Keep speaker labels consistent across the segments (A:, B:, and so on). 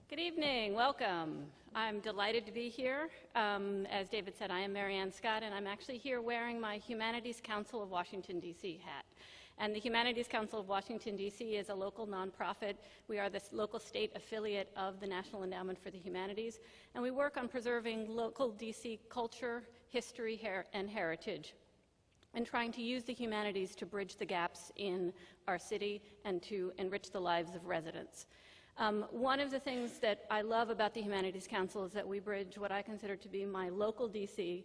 A: Good evening, welcome. I'm delighted to be here. As David said, I am Marianne Scott, and I'm actually here wearing my Humanities Council of Washington, D.C. hat. And the Humanities Council of Washington, D.C. is a local nonprofit. We are the local state affiliate of the National Endowment for the Humanities, and we work on preserving local D.C. culture, history, and heritage, and trying to use the humanities to bridge the gaps in our city and to enrich the lives of residents. One of the things that I love about the Humanities Council is that we bridge what I consider to be my local DC,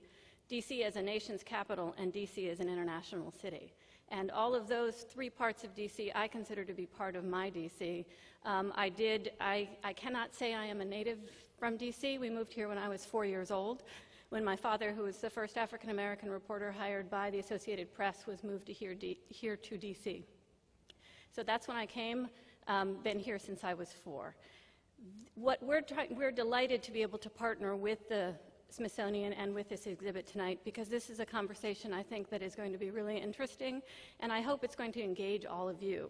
A: DC as a nation's capital, and DC as an international city. And all of those three parts of DC I consider to be part of my DC. I cannot say I am a native from DC. We moved here when I was 4 years old, when my father, who was the first African-American reporter hired by the Associated Press, was moved to here to DC. So that's when I came. Been here since I was 4. What we're delighted to be able to partner with the Smithsonian and with this exhibit tonight, because this is a conversation I think that is going to be really interesting, and I hope it's going to engage all of you.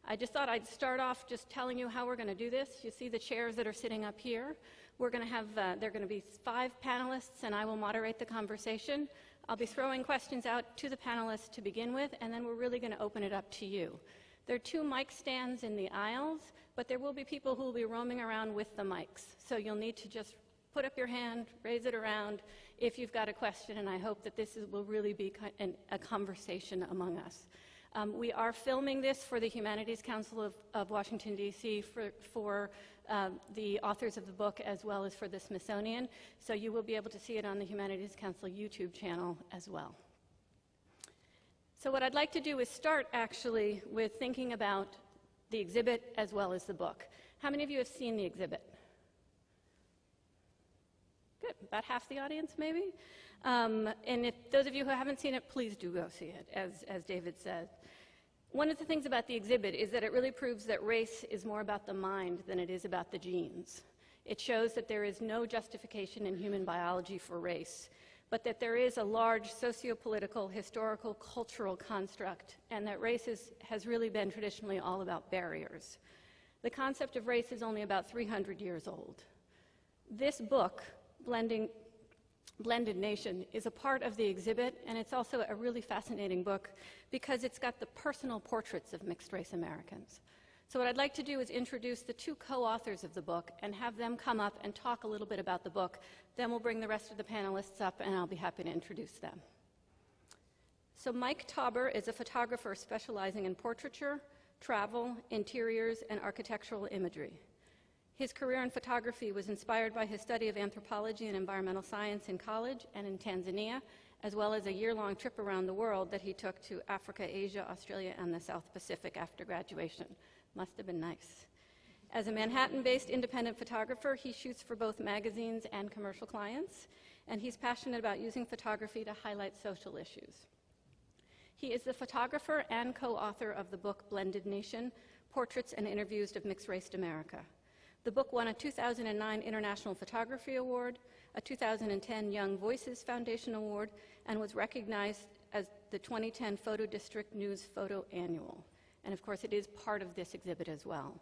A: I just thought I'd start off just telling you how we're going to do this. You see the chairs that are sitting up here. We're going to have, there are going to be 5 panelists, and I will moderate the conversation. I'll be throwing questions out to the panelists to begin with, and then we're really going to open it up to you. There are 2 mic stands in the aisles, but there will be people who will be roaming around with the mics. So you'll need to just put up your hand, raise it around if you've got a question, and I hope that this will really be a conversation among us. We are filming this for the Humanities Council of Washington, D.C. for the authors of the book as well as for the Smithsonian, so you will be able to see it on the Humanities Council YouTube channel as well. So what I'd like to do is start actually with thinking about the exhibit as well as the book. How many of you have seen the exhibit? Good, about half the audience maybe. And if those of you who haven't seen it, please do go see it, as David said. One of the things about the exhibit is that it really proves that race is more about the mind than it is about the genes. It shows that there is no justification in human biology for race, but that there is a large socio-political, historical, cultural construct, and that race has really been traditionally all about barriers. The concept of race is only about 300 years old. This book, Blended Nation, is a part of the exhibit, and it's also a really fascinating book because it's got the personal portraits of mixed-race Americans. So what I'd like to do is introduce the 2 co-authors of the book and have them come up and talk a little bit about the book. Then we'll bring the rest of the panelists up, and I'll be happy to introduce them. So Mike Tauber is a photographer specializing in portraiture, travel, interiors, and architectural imagery. His career in photography was inspired by his study of anthropology and environmental science in college and in Tanzania, as well as a year-long trip around the world that he took to Africa, Asia, Australia, and the South Pacific after graduation. Must have been nice. As a Manhattan-based independent photographer, he shoots for both magazines and commercial clients, and he's passionate about using photography to highlight social issues. He is the photographer and co-author of the book Blended Nation, Portraits and Interviews of Mixed-Race America. The book won a 2009 International Photography Award, a 2010 Young Voices Foundation Award, and was recognized as the 2010 Photo District News Photo Annual. And of course, it is part of this exhibit as well.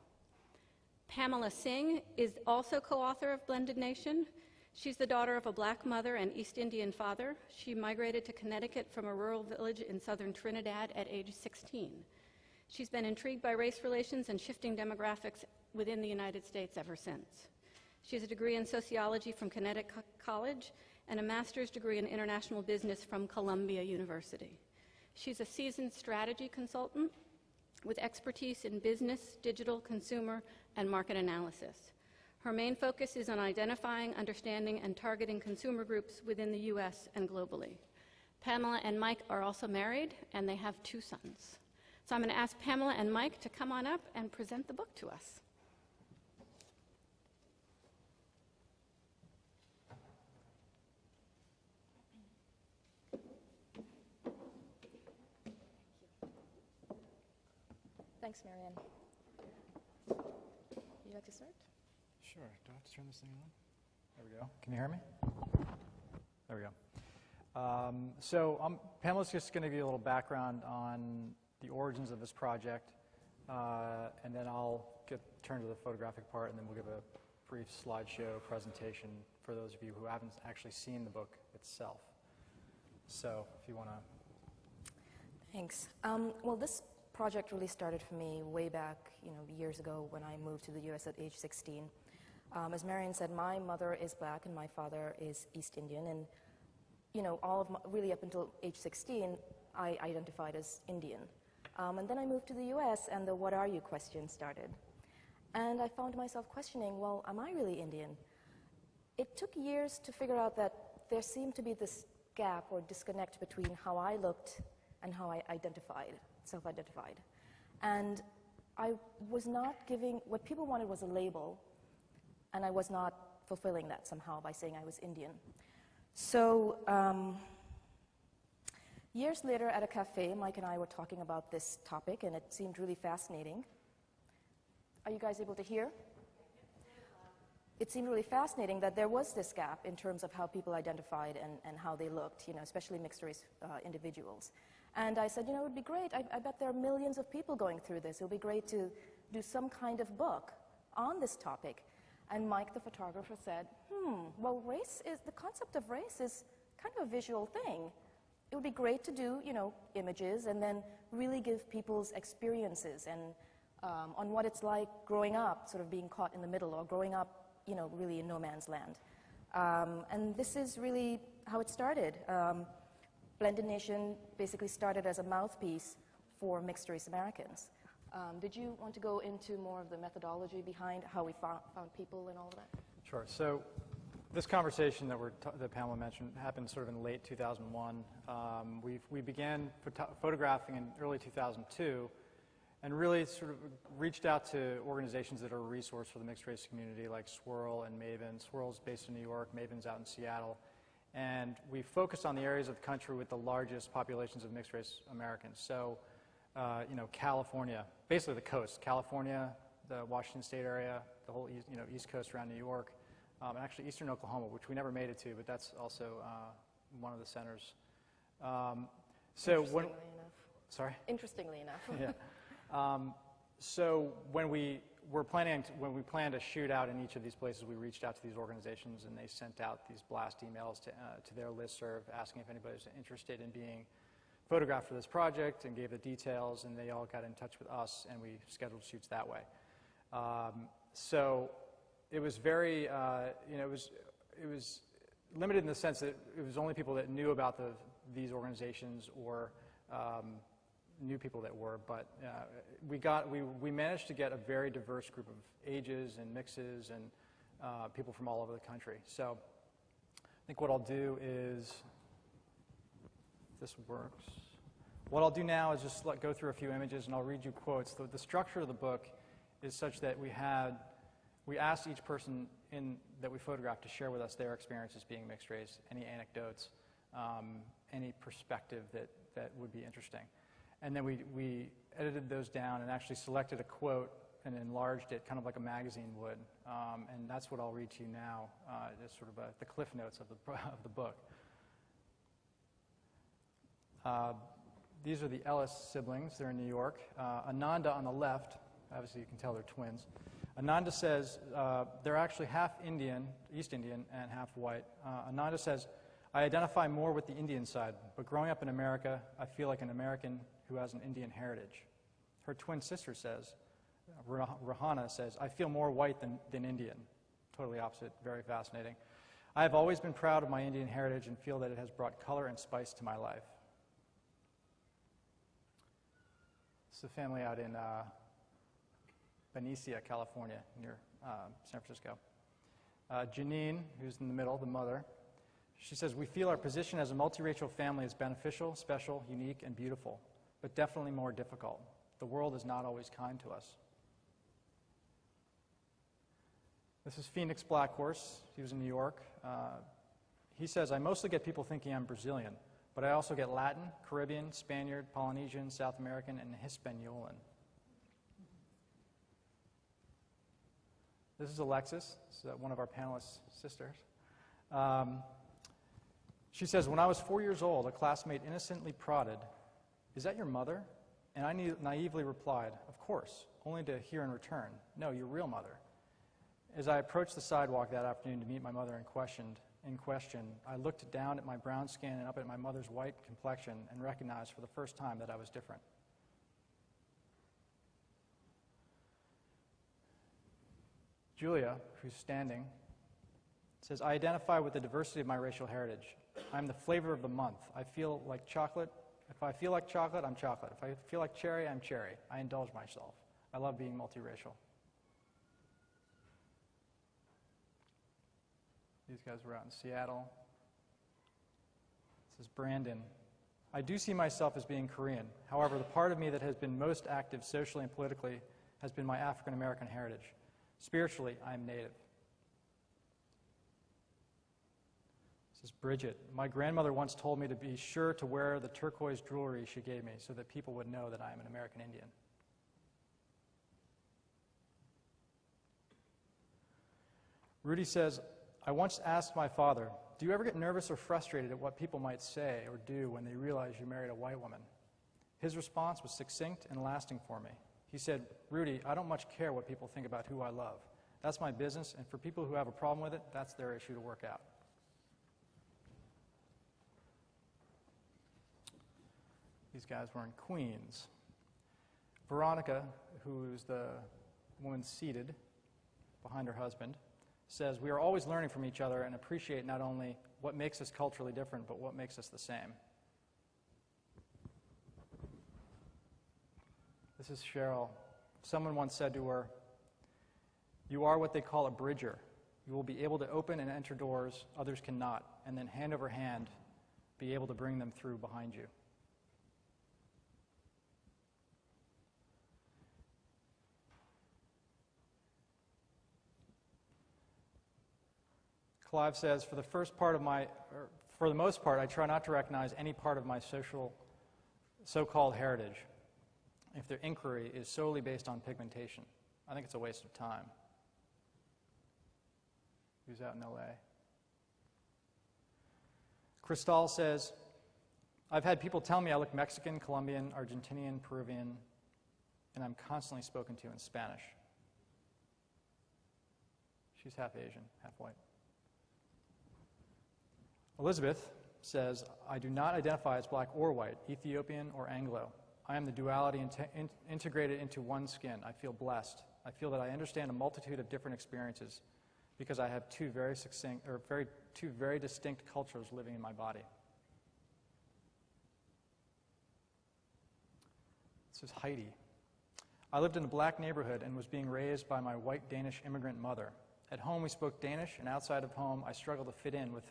A: Pamela Singh is also co-author of Blended Nation. She's the daughter of a black mother and East Indian father. She migrated to Connecticut from a rural village in southern Trinidad at age 16. She's been intrigued by race relations and shifting demographics within the United States ever since. She has a degree in sociology from Connecticut College and a master's degree in international business from Columbia University. She's a seasoned strategy consultant with expertise in business, digital, consumer, and market analysis. Her main focus is on identifying, understanding, and targeting consumer groups within the US and globally. Pamela and Mike are also married, and they have 2 sons. So I'm going to ask Pamela and Mike to come on up and present the book to us.
B: Thanks, Marianne. Would you like to start?
C: Sure. Do I have to turn this thing on? There we go. Can you hear me? There we go. So Pamela's just going to give you a little background on the origins of this project, and then I'll turn to the photographic part, and then we'll give a brief slideshow presentation for those of you who haven't actually seen the book itself. So if you want to.
B: Thanks. Well, this project really started for me way back, years ago when I moved to the U.S. at age 16. As Marianne said, my mother is black and my father is East Indian, and really up until age 16, I identified as Indian. And then I moved to the U.S. and the "what are you" question started. And I found myself questioning, well, am I really Indian? It took years to figure out that there seemed to be this gap or disconnect between how I looked and how I self-identified. And I was not giving, what people wanted was a label, and I was not fulfilling that somehow by saying I was Indian. So years later at a cafe, Mike and I were talking about this topic, and it seemed really fascinating. Are you guys able to hear? It seemed really fascinating that there was this gap in terms of how people identified and how they looked, especially mixed race individuals. And I said, it would be great. I bet there are millions of people going through this. It would be great to do some kind of book on this topic. And Mike, the photographer, said, well, the concept of race is kind of a visual thing. It would be great to do, images and then really give people's experiences and on what it's like growing up, sort of being caught in the middle, or growing up, really in no man's land. And this is really how it started. Blended Nation basically started as a mouthpiece for mixed race Americans. Did you want to go into more of the methodology behind how we found people and all of that?
C: Sure. So this conversation that Pamela mentioned happened sort of in late 2001. We began photographing in early 2002 and really sort of reached out to organizations that are a resource for the mixed race community, like Swirl and Maven. Swirl's based in New York, Maven's out in Seattle. And we focused on the areas of the country with the largest populations of mixed race Americans. So, California, basically the coast, California, the Washington State area, the whole East Coast around New York, and actually eastern Oklahoma, which we never made it to, but that's also one of the centers.
B: Interestingly enough.
C: Yeah. So when we planned to shoot out in each of these places, we reached out to these organizations, and they sent out these blast emails to their listserv asking if anybody was interested in being photographed for this project, and gave the details, and they all got in touch with us, and we scheduled shoots that way. So it was very, it was limited in the sense that it was only people that knew about these organizations or knew people that were, but we managed to get a very diverse group of ages and mixes and people from all over the country. So I think what I'll do is, if this works, what I'll do now is just go through a few images and I'll read you quotes. The structure of the book is such that we asked each person that we photographed to share with us their experiences being mixed race, any anecdotes, any perspective that would be interesting. And then we edited those down and actually selected a quote and enlarged it kind of like a magazine would. And that's what I'll read to you now, as sort of the cliff notes of the book. These are the Ellis siblings. They're in New York. Ananda on the left, obviously you can tell they're twins. Ananda says they're actually half Indian, East Indian, and half white. Ananda says, I identify more with the Indian side, but growing up in America, I feel like an American who has an Indian heritage. Her twin sister says, Rahana says, I feel more white than Indian. Totally opposite, very fascinating. I have always been proud of my Indian heritage and feel that it has brought color and spice to my life. This is a family out in Benicia, California, near San Francisco. Janine, who's in the middle, the mother, she says, we feel our position as a multiracial family is beneficial, special, unique, and beautiful, but definitely more difficult. The world is not always kind to us. This is Phoenix Blackhorse. He was in New York. He says, I mostly get people thinking I'm Brazilian, but I also get Latin, Caribbean, Spaniard, Polynesian, South American, and Hispaniolan. This is Alexis. This is one of our panelists' sisters. She says, when I was 4 years old, a classmate innocently prodded, is that your mother? And I naively replied, of course, only to hear in return, no, your real mother. As I approached the sidewalk that afternoon to meet my mother in question, I looked down at my brown skin and up at my mother's white complexion and recognized for the first time that I was different. Julia, who's standing, says, I identify with the diversity of my racial heritage. I'm the flavor of the month. I feel like chocolate. If I feel like chocolate, I'm chocolate. If I feel like cherry, I'm cherry. I indulge myself. I love being multiracial. These guys were out in Seattle. This is Brandon. I do see myself as being Korean. However, the part of me that has been most active socially and politically has been my African American heritage. Spiritually, I am Native. This is Bridget. My grandmother once told me to be sure to wear the turquoise jewelry she gave me so that people would know that I am an American Indian. Rudy says, I once asked my father, do you ever get nervous or frustrated at what people might say or do when they realize you married a white woman? His response was succinct and lasting for me. He said, Rudy, I don't much care what people think about who I love. That's my business, and for people who have a problem with it, that's their issue to work out. These guys were in Queens. Veronica, who's the woman seated behind her husband, says, we are always learning from each other and appreciate not only what makes us culturally different, but what makes us the same. This is Cheryl. Someone once said to her, you are what they call a bridger. You will be able to open and enter doors others cannot, and then hand over hand be able to bring them through behind you. Clive says, for the most part, I try not to recognize any part of my so-called heritage if their inquiry is solely based on pigmentation. I think it's a waste of time. Who's out in LA? Cristal says, I've had people tell me I look Mexican, Colombian, Argentinian, Peruvian, and I'm constantly spoken to in Spanish. She's half Asian, half white. Elizabeth says, I do not identify as black or white, Ethiopian or Anglo. I am the duality integrated into one skin. I feel blessed. I feel that I understand a multitude of different experiences because I have two very distinct cultures living in my body. This is Heidi. I lived in a black neighborhood and was being raised by my white Danish immigrant mother. At home we spoke Danish, and outside of home I struggled to fit in with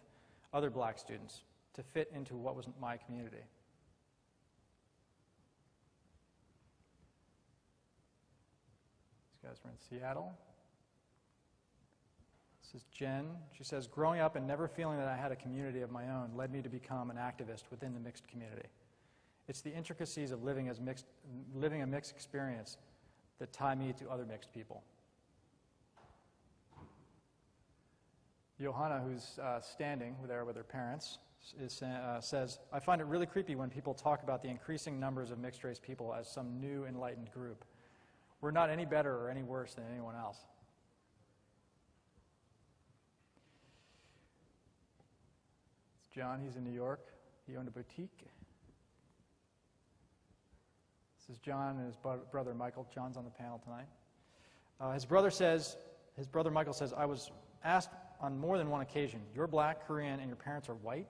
C: other black students, to fit into what was my community. These guys were in Seattle. This is Jen. She says, growing up and never feeling that I had a community of my own led me to become an activist within the mixed community. It's the intricacies of living a mixed experience that tie me to other mixed people. Johanna, who's standing there with her parents, says, I find it really creepy when people talk about the increasing numbers of mixed-race people as some new enlightened group. We're not any better or any worse than anyone else. It's John. He's in New York. He owned a boutique. This is John and his brother Michael. John's on the panel tonight. His brother Michael says, I was asked on more than one occasion, you're black, Korean, and your parents are white?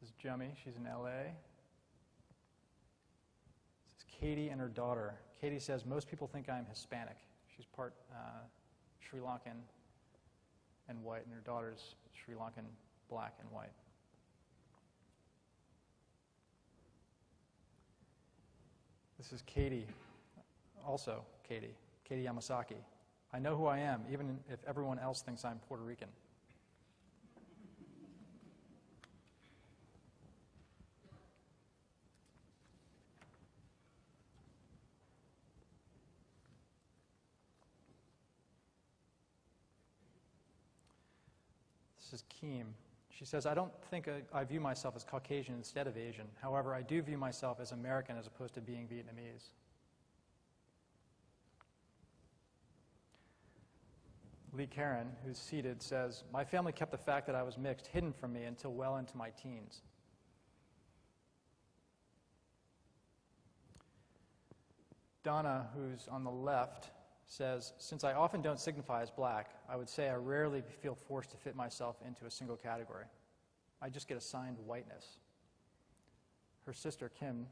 C: This is Jummy. She's in LA. This is Katie and her daughter. Katie says, most people think I'm Hispanic. She's part Sri Lankan and white, and her daughter's Sri Lankan, black, and white. This is Katie, also Katie Yamasaki. I know who I am, even if everyone else thinks I'm Puerto Rican. This is Keem. She says, I don't think I view myself as Caucasian instead of Asian. However, I do view myself as American as opposed to being Vietnamese. Lee Karen, who's seated, says, my family kept the fact that I was mixed hidden from me until well into my teens. Donna, who's on the left, says, since I often don't signify as black, I would say I rarely feel forced to fit myself into a single category. I just get assigned whiteness. Her sister, Kim,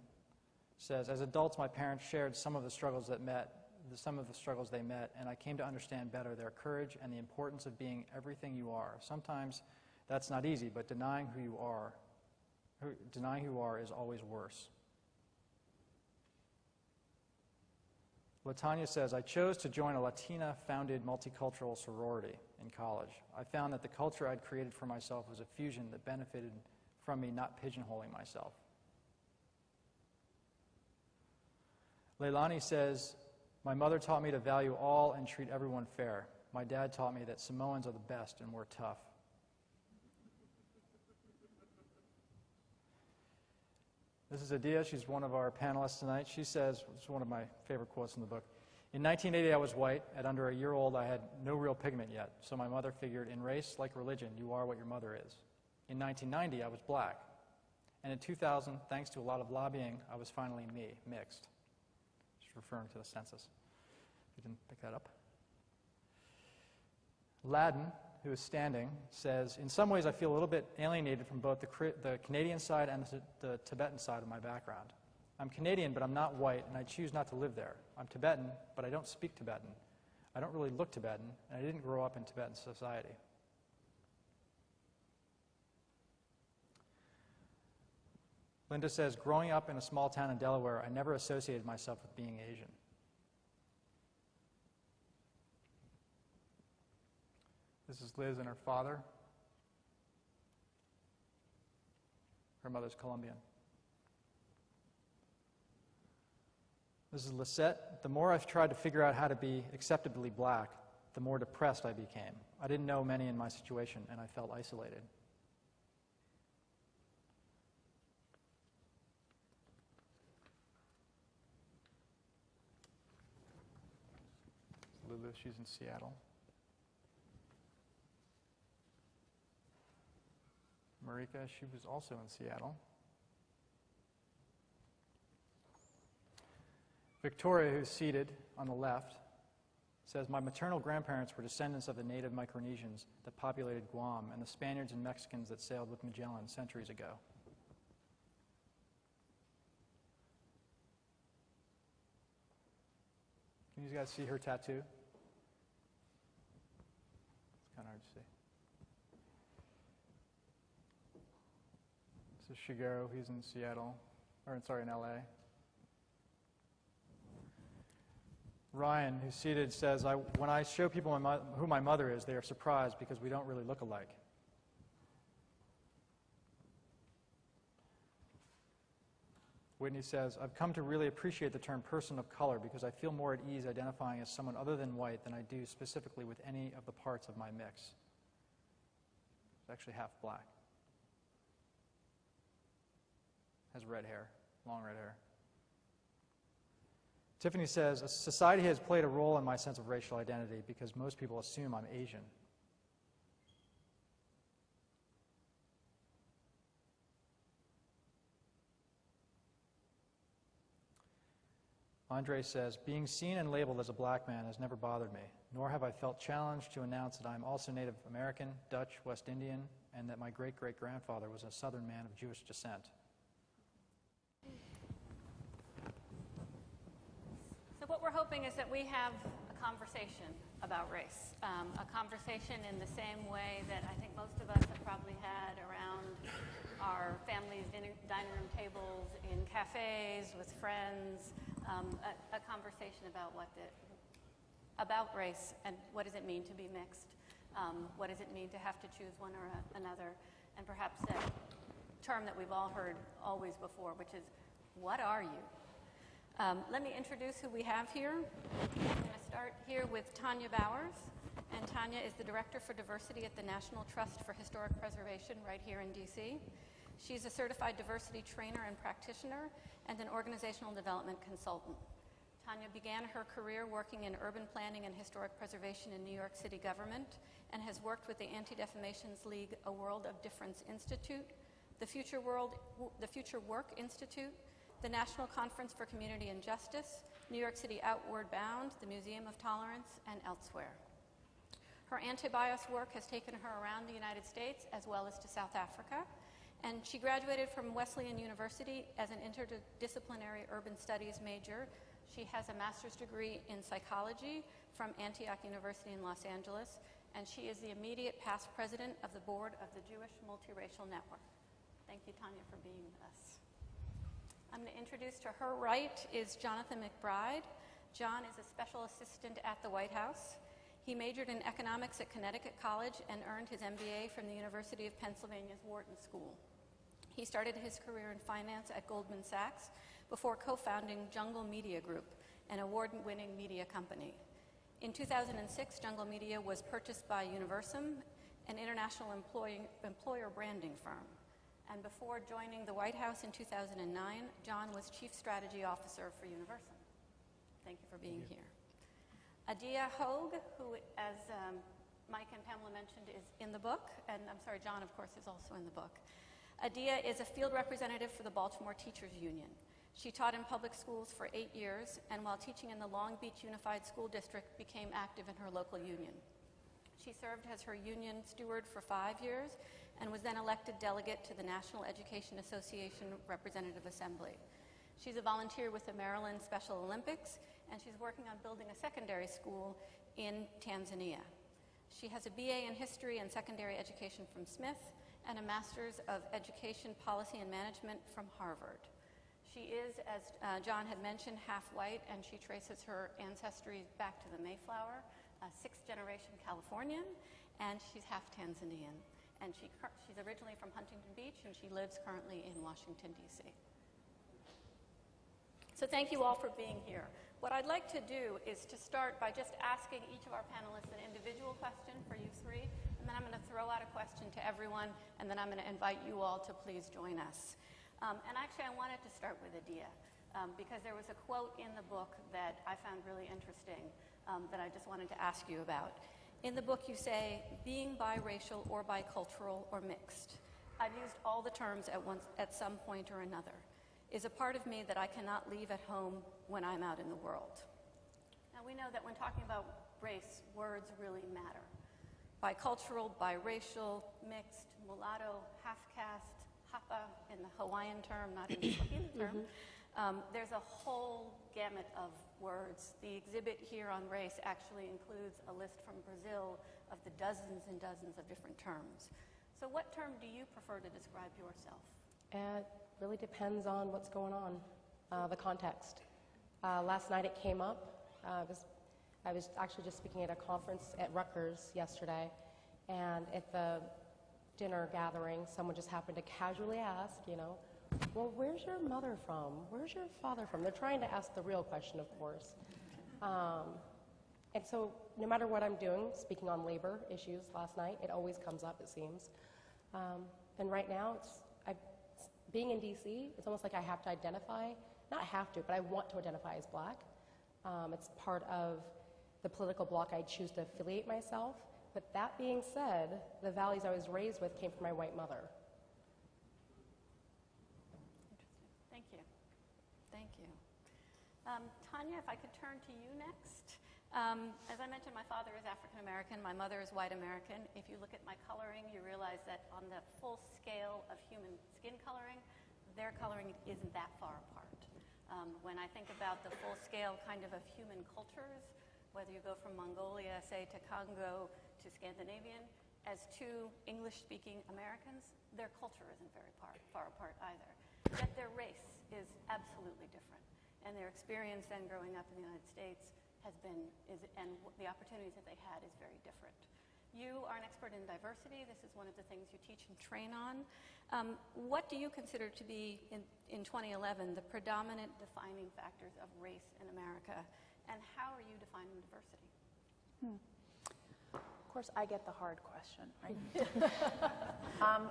C: says, as adults, my parents shared some of the struggles they met, and I came to understand better their courage and the importance of being everything you are. Sometimes that's not easy, but denying who you are is always worse. Latanya says, I chose to join a Latina-founded multicultural sorority in college. I found that the culture I'd created for myself was a fusion that benefited from me not pigeonholing myself. Leilani says, my mother taught me to value all and treat everyone fair. My dad taught me that Samoans are the best and we're tough. This is Adia. She's one of our panelists tonight. She says, it's one of my favorite quotes in the book, in 1980 I was white. At under a year old I had no real pigment yet, so my mother figured in race, like religion, you are what your mother is. In 1990 I was black. And in 2000, thanks to a lot of lobbying, I was finally me, mixed. She's referring to the census. You didn't pick that up. Ladin, who is standing, says, in some ways I feel a little bit alienated from both the Canadian side and the Tibetan side of my background. I'm Canadian, but I'm not white, and I choose not to live there. I'm Tibetan, but I don't speak Tibetan. I don't really look Tibetan, and I didn't grow up in Tibetan society. Linda says, growing up in a small town in Delaware, I never associated myself with being Asian. This is Liz and her father. Her mother's Colombian. This is Lisette. The more I've tried to figure out how to be acceptably black, the more depressed I became. I didn't know many in my situation, and I felt isolated. Lulu, she's in Seattle. Marika, she was also in Seattle. Victoria, who's seated on the left, says, my maternal grandparents were descendants of the native Micronesians that populated Guam and the Spaniards and Mexicans that sailed with Magellan centuries ago. Can you guys see her tattoo? It's kind of hard to see. This is Shigeru, he's in Seattle, in LA. Ryan, who's seated, says, when I show people who my mother is, they are surprised because we don't really look alike. Whitney says, I've come to really appreciate the term person of color because I feel more at ease identifying as someone other than white than I do specifically with any of the parts of my mix. It's actually half black. Has red hair, long red hair. Tiffany says, society has played a role in my sense of racial identity because most people assume I'm Asian. Andre says, being seen and labeled as a black man has never bothered me, nor have I felt challenged to announce that I'm also Native American, Dutch, West Indian, and that my great-great-grandfather was a Southern man of Jewish descent.
A: So what we're hoping is that we have a conversation about race, a conversation in the same way that I think most of us have probably had around our families' dining room tables, in cafes, with friends, a conversation about about race and what does it mean to be mixed, what does it mean to have to choose one or another, and perhaps that term that we've all heard always before, which is, what are you? Let me introduce who we have here. I'm going to start here with Tanya Bowers, and Tanya is the Director for Diversity at the National Trust for Historic Preservation right here in DC. She's a certified diversity trainer and practitioner and an organizational development consultant. Tanya began her career working in urban planning and historic preservation in New York City government and has worked with the Anti-Defamations League, A World of Difference Institute, the Future Work Institute, the National Conference for Community and Justice, New York City Outward Bound, the Museum of Tolerance, and elsewhere. Her anti-bias work has taken her around the United States as well as to South Africa, and she graduated from Wesleyan University as an interdisciplinary urban studies major. She has a master's degree in psychology from Antioch University in Los Angeles, and she is the immediate past president of the board of the Jewish Multiracial Network. Thank you, Tanya, for being with us. I'm going to introduce to her right is Jonathan McBride. John is a special assistant at the White House. He majored in economics at Connecticut College and earned his MBA from the University of Pennsylvania's Wharton School. He started his career in finance at Goldman Sachs before co-founding Jungle Media Group, an award-winning media company. In 2006, Jungle Media was purchased by Universum, an international employer branding firm. And before joining the White House in 2009, John was Chief Strategy Officer for Universum. Thank you for being here. Adia Hogue, who, as Mike and Pamela mentioned, is in the book, and I'm sorry, John, of course, is also in the book. Adia is a field representative for the Baltimore Teachers Union. She taught in public schools for 8 years, and while teaching in the Long Beach Unified School District, became active in her local union. She served as her union steward for 5 years and was then elected delegate to the National Education Association Representative Assembly. She's a volunteer with the Maryland Special Olympics, and she's working on building a secondary school in Tanzania. She has a BA in History and Secondary Education from Smith and a Master's of Education Policy and Management from Harvard. She is, as John had mentioned, half white, and she traces her ancestry back to the Mayflower, a sixth-generation Californian, and she's half Tanzanian. And she's originally from Huntington Beach, and she lives currently in Washington, D.C. So thank you all for being here. What I'd like to do is to start by just asking each of our panelists an individual question for you three, and then I'm going to throw out a question to everyone, and then I'm going to invite you all to please join us. And actually, I wanted to start with Adia, because there was a quote in the book that I found really interesting that I just wanted to ask you about. In the book, you say, being biracial or bicultural or mixed, I've used all the terms at some point or another, is a part of me that I cannot leave at home when I'm out in the world. Now, we know that when talking about race, words really matter. Bicultural, biracial, mixed, mulatto, half-caste, hapa in the Hawaiian term, not in the Swahili term. There's a whole gamut of words. The exhibit here on race actually includes a list from Brazil of the dozens and dozens of different terms. So what term do you prefer to describe yourself?
D: It really depends on what's going on, the context. Last night it came up. I was actually just speaking at a conference at Rutgers yesterday, and at the dinner gathering, someone just happened to casually ask, well, where's your mother from? Where's your father from? They're trying to ask the real question, of course. And so no matter what I'm doing, speaking on labor issues last night, it always comes up, it seems. And right now, being in D.C., it's almost like I have to identify, not have to, but I want to identify as Black. It's part of the political bloc I choose to affiliate myself. But that being said, the values I was raised with came from my white mother.
A: Interesting. Thank you. Thank you. Tanya, if I could turn to you next. As I mentioned, my father is African American, my mother is white American. If you look at my coloring, you realize that on the full scale of human skin coloring, their coloring isn't that far apart. When I think about the full scale kind of human cultures, whether you go from Mongolia, say, to Congo, to Scandinavian, as two English-speaking Americans, their culture isn't very far apart either. Yet their race is absolutely different. And their experience then growing up in the United States and the opportunities that they had is very different. You are an expert in diversity. This is one of the things you teach and train on. What do you consider to be, in 2011, the predominant defining factors of race in America? And how are you defining diversity?
E: course, I get the hard question, right?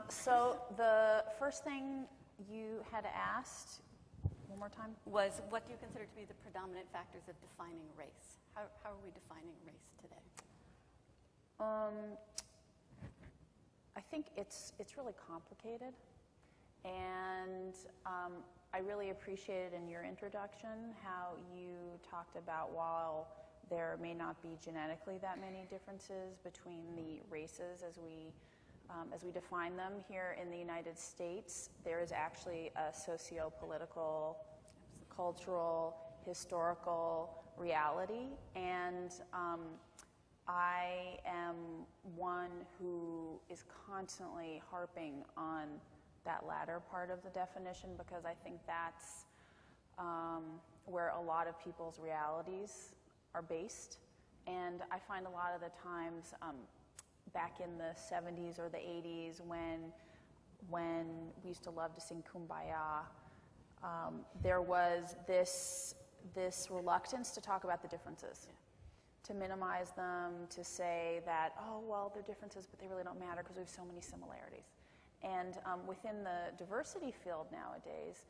E: So the first thing you had asked, one more time?
A: Was what do you consider to be the predominant factors of defining race? How are we defining race today?
E: I think it's really complicated, and I really appreciated in your introduction how you talked about while there may not be genetically that many differences between the races as we define them here in the United States, there is actually a socio-political, cultural, historical reality, and I am one who is constantly harping on that latter part of the definition because I think that's where a lot of people's realities are based. And I find a lot of the times back in the 70s or the 80s when we used to love to sing Kumbaya, there was this reluctance to talk about the differences. Yeah. To minimize them, to say that, oh, well, they're differences, but they really don't matter because we have so many similarities. And within the diversity field nowadays,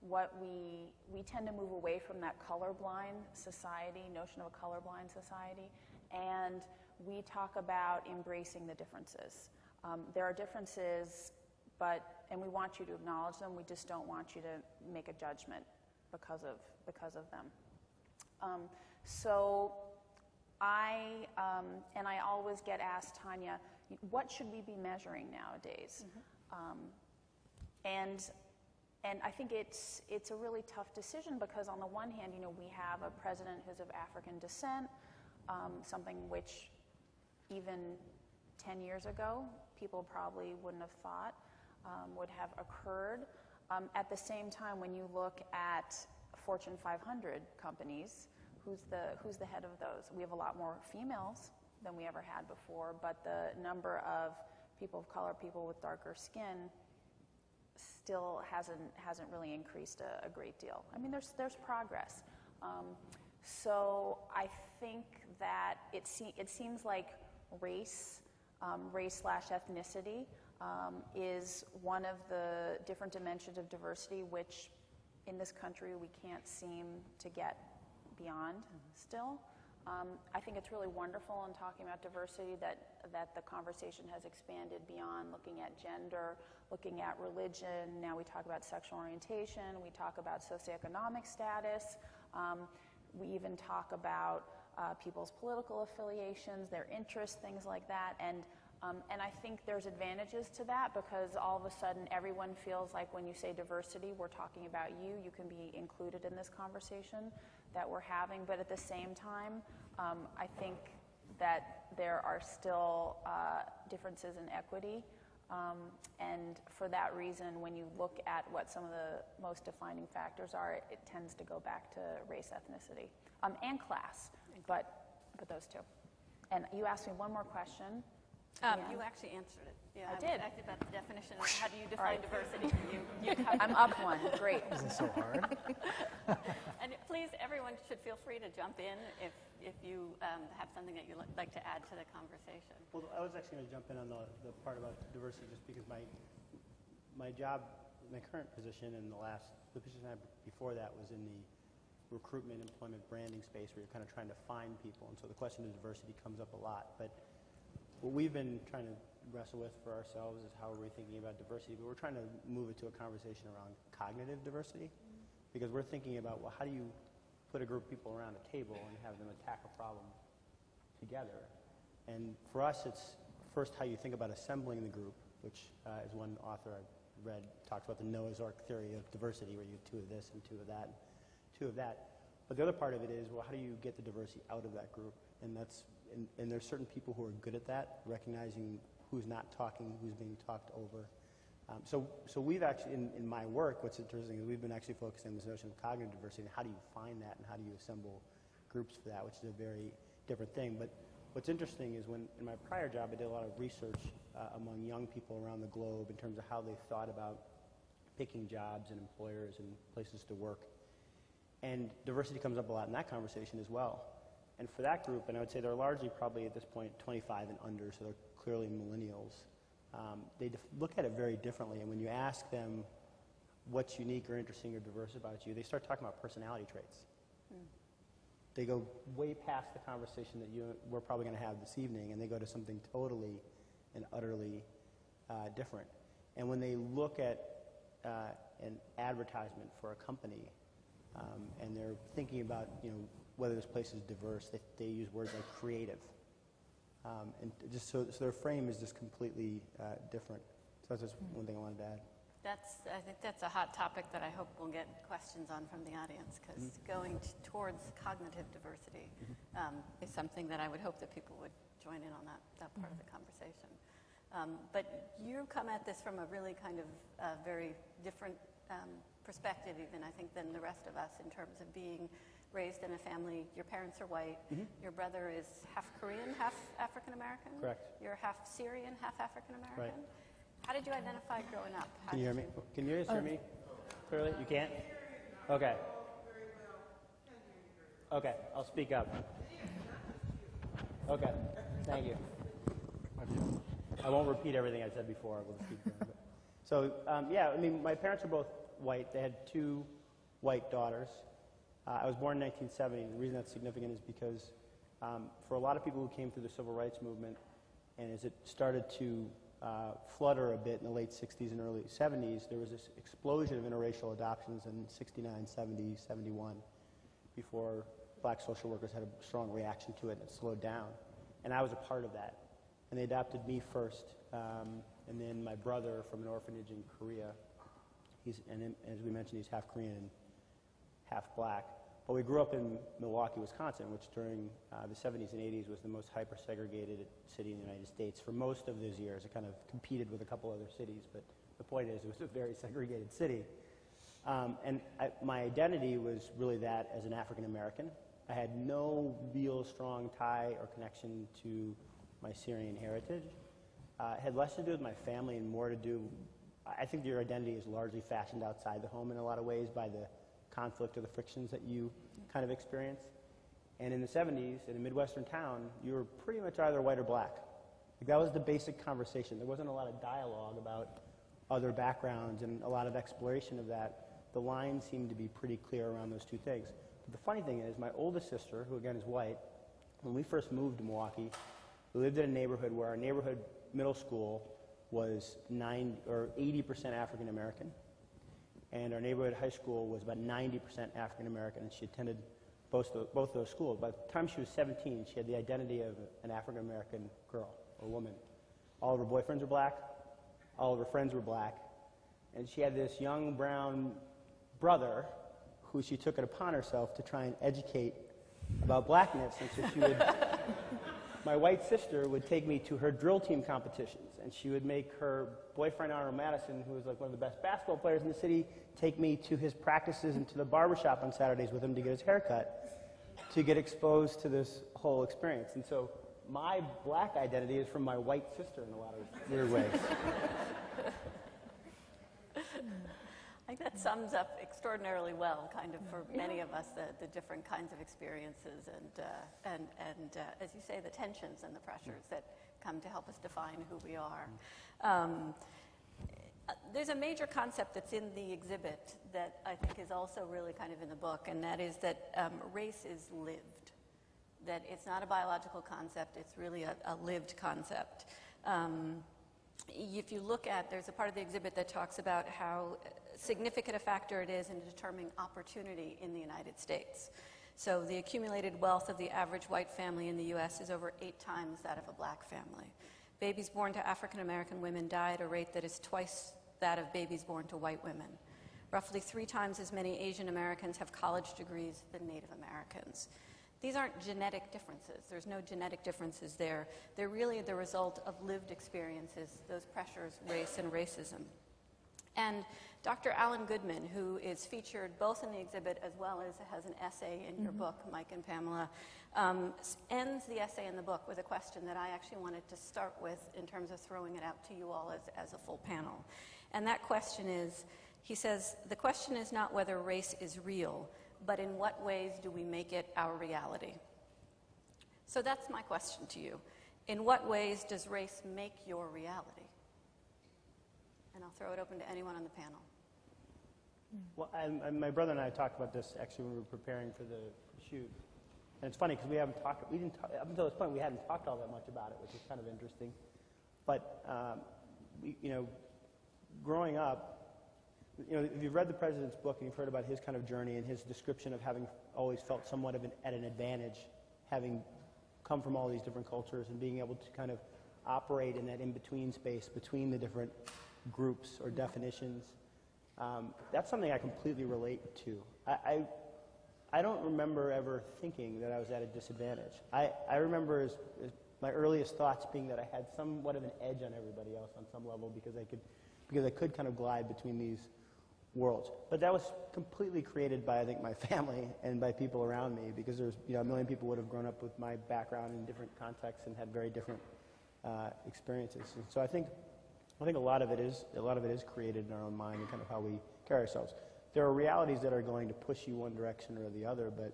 E: what we tend to move away from that colorblind society, notion of a colorblind society, and we talk about embracing the differences. There are differences, and we want you to acknowledge them, we just don't want you to make a judgment because of them. So I always get asked, Tanya, what should we be measuring nowadays? And I think it's a really tough decision because on the one hand, we have a president who's of African descent, something which even 10 years ago, people probably wouldn't have thought would have occurred. At the same time, when you look at Fortune 500 companies, who's the head of those? We have a lot more females than we ever had before, but the number of people of color, people with darker skin, still hasn't really increased a great deal. I mean, there's progress. So I think that it seems like race/ethnicity is one of the different dimensions of diversity, which in this country we can't seem to get beyond still. I think it's really wonderful in talking about diversity that the conversation has expanded beyond looking at gender, looking at religion. Now we talk about sexual orientation, we talk about socioeconomic status, we even talk about people's political affiliations, their interests, things like that. And I think there's advantages to that because all of a sudden everyone feels like when you say diversity, we're talking about you. You can be included in this conversation that we're having. But at the same time, I think that there are still differences in equity. And for that reason, when you look at what some of the most defining factors are, it tends to go back to race, ethnicity, and class, but those two. And you asked me one more question.
A: You actually answered it. Yeah,
E: I did.
A: I did about the definition of how do you define diversity. You
E: I'm up one. Great.
C: Isn't it so hard?
A: And please, everyone should feel free to jump in if you have something that you'd like to add to the conversation.
F: Well, I was actually going to jump in on the part about diversity just because my job, my current position and the position I had before that was in the recruitment, employment, branding space where you're kind of trying to find people. And so the question of diversity comes up a lot. But what we've been trying to wrestle with for ourselves is how are we thinking about diversity, but we're trying to move it to a conversation around cognitive diversity because we're thinking about, well, how do you put a group of people around a table and have them attack a problem together? And for us, it's first how you think about assembling the group, which is one author I read talks about the Noah's Ark theory of diversity, where you have two of this and two of that, two of that. But the other part of it is, well, how do you get the diversity out of that group? And there's certain people who are good at that, recognizing who's not talking, who's being talked over. So we've actually, in my work, what's interesting is we've been actually focusing on this notion of cognitive diversity and how do you find that and how do you assemble groups for that, which is a very different thing. But what's interesting is when in my prior job I did a lot of research among young people around the globe in terms of how they thought about picking jobs and employers and places to work. And diversity comes up a lot in that conversation as well. And for that group, and I would say they're largely probably at this point 25 and under, so they're clearly millennials, they look at it very differently. And when you ask them what's unique or interesting or diverse about you, they start talking about personality traits. They go way past the conversation that we're probably going to have this evening, and they go to something totally and utterly different. And when they look at an advertisement for a company, and they're thinking about whether this place is diverse, they use words like creative, and just so their frame is just completely different. So that's just one thing I wanted to add.
A: I think that's a hot topic that I hope we'll get questions on from the audience, because going towards cognitive diversity is something that I would hope that people would join in on that part of the conversation. But you come at this from a really kind of very different perspective even, I think, than the rest of us in terms of being raised in a family. Your parents are white. Your brother is half Korean, half African American.
F: Correct.
A: You're half Syrian, half African American.
F: Right.
A: How did you identify growing up?
F: Can you hear me? Can you guys hear me clearly? You can't? Okay. Okay, I'll speak up. Okay, thank you. I won't repeat everything I said before. I will just keep going. So, yeah, I mean, my parents are both white. They had 2 white daughters. I was born in 1970. The reason that's significant is because for a lot of people who came through the civil rights movement, and as it started to flutter a bit in the late 60s and early 70s, there was this explosion of interracial adoptions in 69, 70, 71, before black social workers had a strong reaction to it and it slowed down. And I was a part of that. And they adopted me first, and then my brother from an orphanage in Korea. And as we mentioned, he's half Korean and half black. But we grew up in Milwaukee, Wisconsin, which during the 70s and 80s was the most hyper-segregated city in the United States for most of those years. It kind of competed with a couple other cities, but the point is it was a very segregated city. My identity was really that as an African American. I had no real strong tie or connection to my Syrian heritage. It had less to do with my family and more to do, I think your identity is largely fashioned outside the home in a lot of ways by the conflict or the frictions that you kind of experience. And in the 70s, in a Midwestern town, you were pretty much either white or black. Like, that was the basic conversation. There wasn't a lot of dialogue about other backgrounds and a lot of exploration of that. The lines seemed to be pretty clear around those 2 things. But the funny thing is, my oldest sister, who again is white, when we first moved to Milwaukee, we lived in a neighborhood where our neighborhood middle school was 80% African American. And our neighborhood high school was about 90% African American, and she attended both those schools. By the time she was 17, she had the identity of an African American girl or woman. All of her boyfriends were black, all of her friends were black, and she had this young brown brother who she took it upon herself to try and educate about blackness. And so she would, my white sister would take me to her drill team competitions, and she would make her boyfriend, Arnold Madison, who was like one of the best basketball players in the city, take me to his practices and to the barbershop on Saturdays with him to get his hair cut, to get exposed to this whole experience. And so my black identity is from my white sister in a lot of weird ways.
A: I think that sums up extraordinarily well, kind of, for many of us, the different kinds of experiences and as you say, the tensions and the pressures that come to help us define who we are. There's a major concept that's in the exhibit that I think is also really kind of in the book, and that is that race is lived, that it's not a biological concept, it's really a lived concept. If you look at, there's a part of the exhibit that talks about how significant a factor it is in determining opportunity in the United States. So the accumulated wealth of the average white family in the U.S. is over 8 times that of a black family. Babies born to African American women die at a rate that is twice that of babies born to white women. Roughly 3 times as many Asian Americans have college degrees than Native Americans. These aren't genetic differences. There's no genetic differences there. They're really the result of lived experiences, those pressures, race and racism. And Dr. Alan Goodman, who is featured both in the exhibit as well as has an essay in your book, Mike and Pamela, ends the essay in the book with a question that I actually wanted to start with in terms of throwing it out to you all as a full panel. And that question is, he says, the question is not whether race is real, but in what ways do we make it our reality? So that's my question to you. In what ways does race make your reality? And I'll throw it open to anyone on the panel.
F: Well, my brother and I talked about this actually when we were preparing for the shoot. And it's funny because we didn't talk, up until this point, we hadn't talked all that much about it, which is kind of interesting. But, growing up, if you've read the president's book and you've heard about his kind of journey and his description of having always felt somewhat of at an advantage, having come from all these different cultures and being able to kind of operate in that in-between space between the different groups or definitions, that's something I completely relate to. I don't remember ever thinking that I was at a disadvantage. I remember as my earliest thoughts being that I had somewhat of an edge on everybody else on some level because I could kind of glide between these worlds. But that was completely created by, I think, my family and by people around me because there's, a million people would have grown up with my background in different contexts and had very different experiences. And so I think a lot of it is created in our own mind and kind of how we carry ourselves. There are realities that are going to push you one direction or the other, but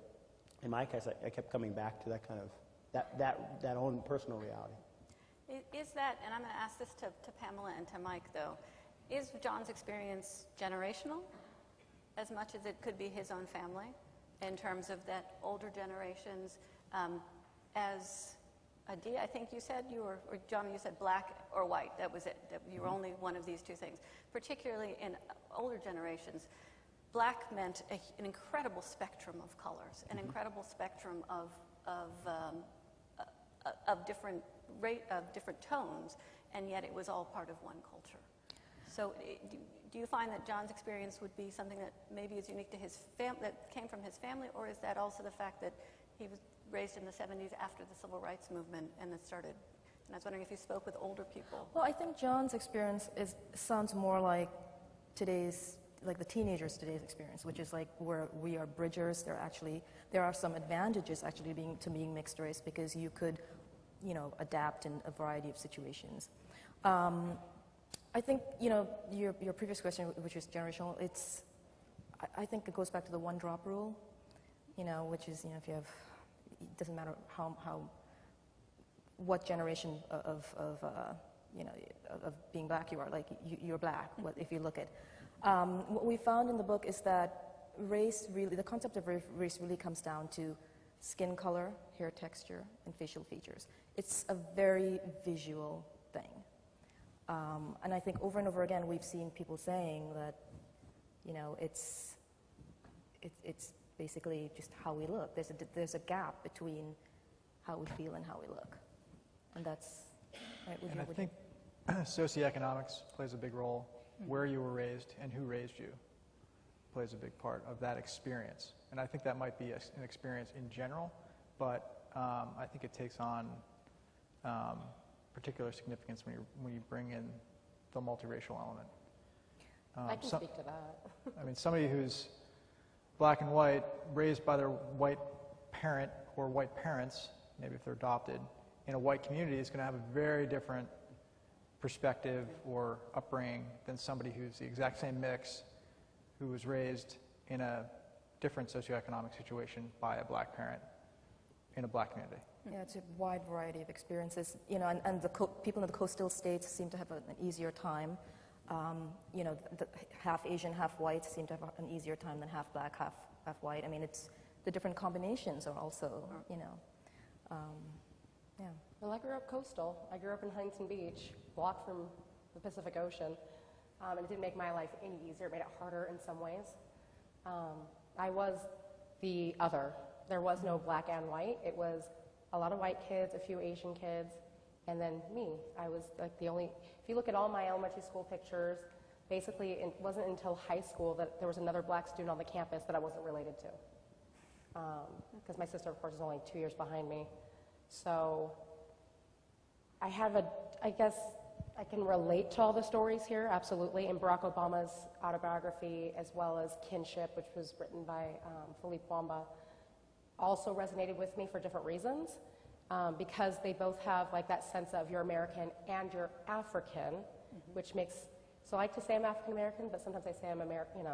F: in my case, I kept coming back to that kind of that own personal reality.
A: Is that, and I'm going to ask this to Pamela and to Mike, though, is John's experience generational as much as it could be his own family in terms of that older generations? As Adi, I think you said or John, you said black or white. That was it. That you were only one of these two things. Particularly in older generations, black meant an incredible spectrum of colors, an incredible spectrum of different different tones, and yet it was all part of one culture. So, do you find that John's experience would be something that maybe is unique to his that came from his family, or is that also the fact that he was raised in the 70s after the Civil Rights Movement and it started? And I was wondering if you spoke with older people.
B: Well, I think John's experience sounds more like the teenagers' today's experience, which is like where we are bridgers. There are some advantages actually being mixed race because you could, adapt in a variety of situations. I think, your previous question, which is generational, I think it goes back to the one drop rule, which is, if you have, it doesn't matter what generation of being black you are, like you're black, if you look at. What we found in the book is that the concept of race really comes down to skin color, hair texture, and facial features. It's a very visual thing. And I think over and over again we've seen people saying that, it's basically just how we look. There's a gap between how we feel and how we look. And that's, right?
C: And I think socioeconomics plays a big role. Where you were raised and who raised you plays a big part of that experience. And I think that might be an experience in general, but I think it takes on particular significance when you bring in the multiracial element.
D: I can speak to that.
C: I mean, somebody who's black and white, raised by their white parent or white parents, maybe if they're adopted, in a white community is going to have a very different perspective or upbringing than somebody who's the exact same mix, who was raised in a different socioeconomic situation by a black parent in a black community.
B: Yeah, it's a wide variety of experiences, and the people in the coastal states seem to have an easier time. The half Asian, half white seem to have an easier time than half black, half white. I mean, it's the different combinations are also, yeah.
D: Well, I grew up coastal. I grew up in Huntington Beach, blocked from the Pacific Ocean, and it didn't make my life any easier. It made it harder in some ways. I was the other. There was no black and white. It was a lot of white kids, a few Asian kids, and then me. I was like the only, if you look at all my elementary school pictures, basically it wasn't until high school that there was another black student on the campus that I wasn't related to. Because my sister, of course, is only 2 years behind me. So I guess I can relate to all the stories here, absolutely. In Barack Obama's autobiography, as well as Kinship, which was written by Philippe Wamba, also resonated with me for different reasons, because they both have like that sense of you're American and you're African, which makes, so I like to say I'm African American, but sometimes I say I'm American,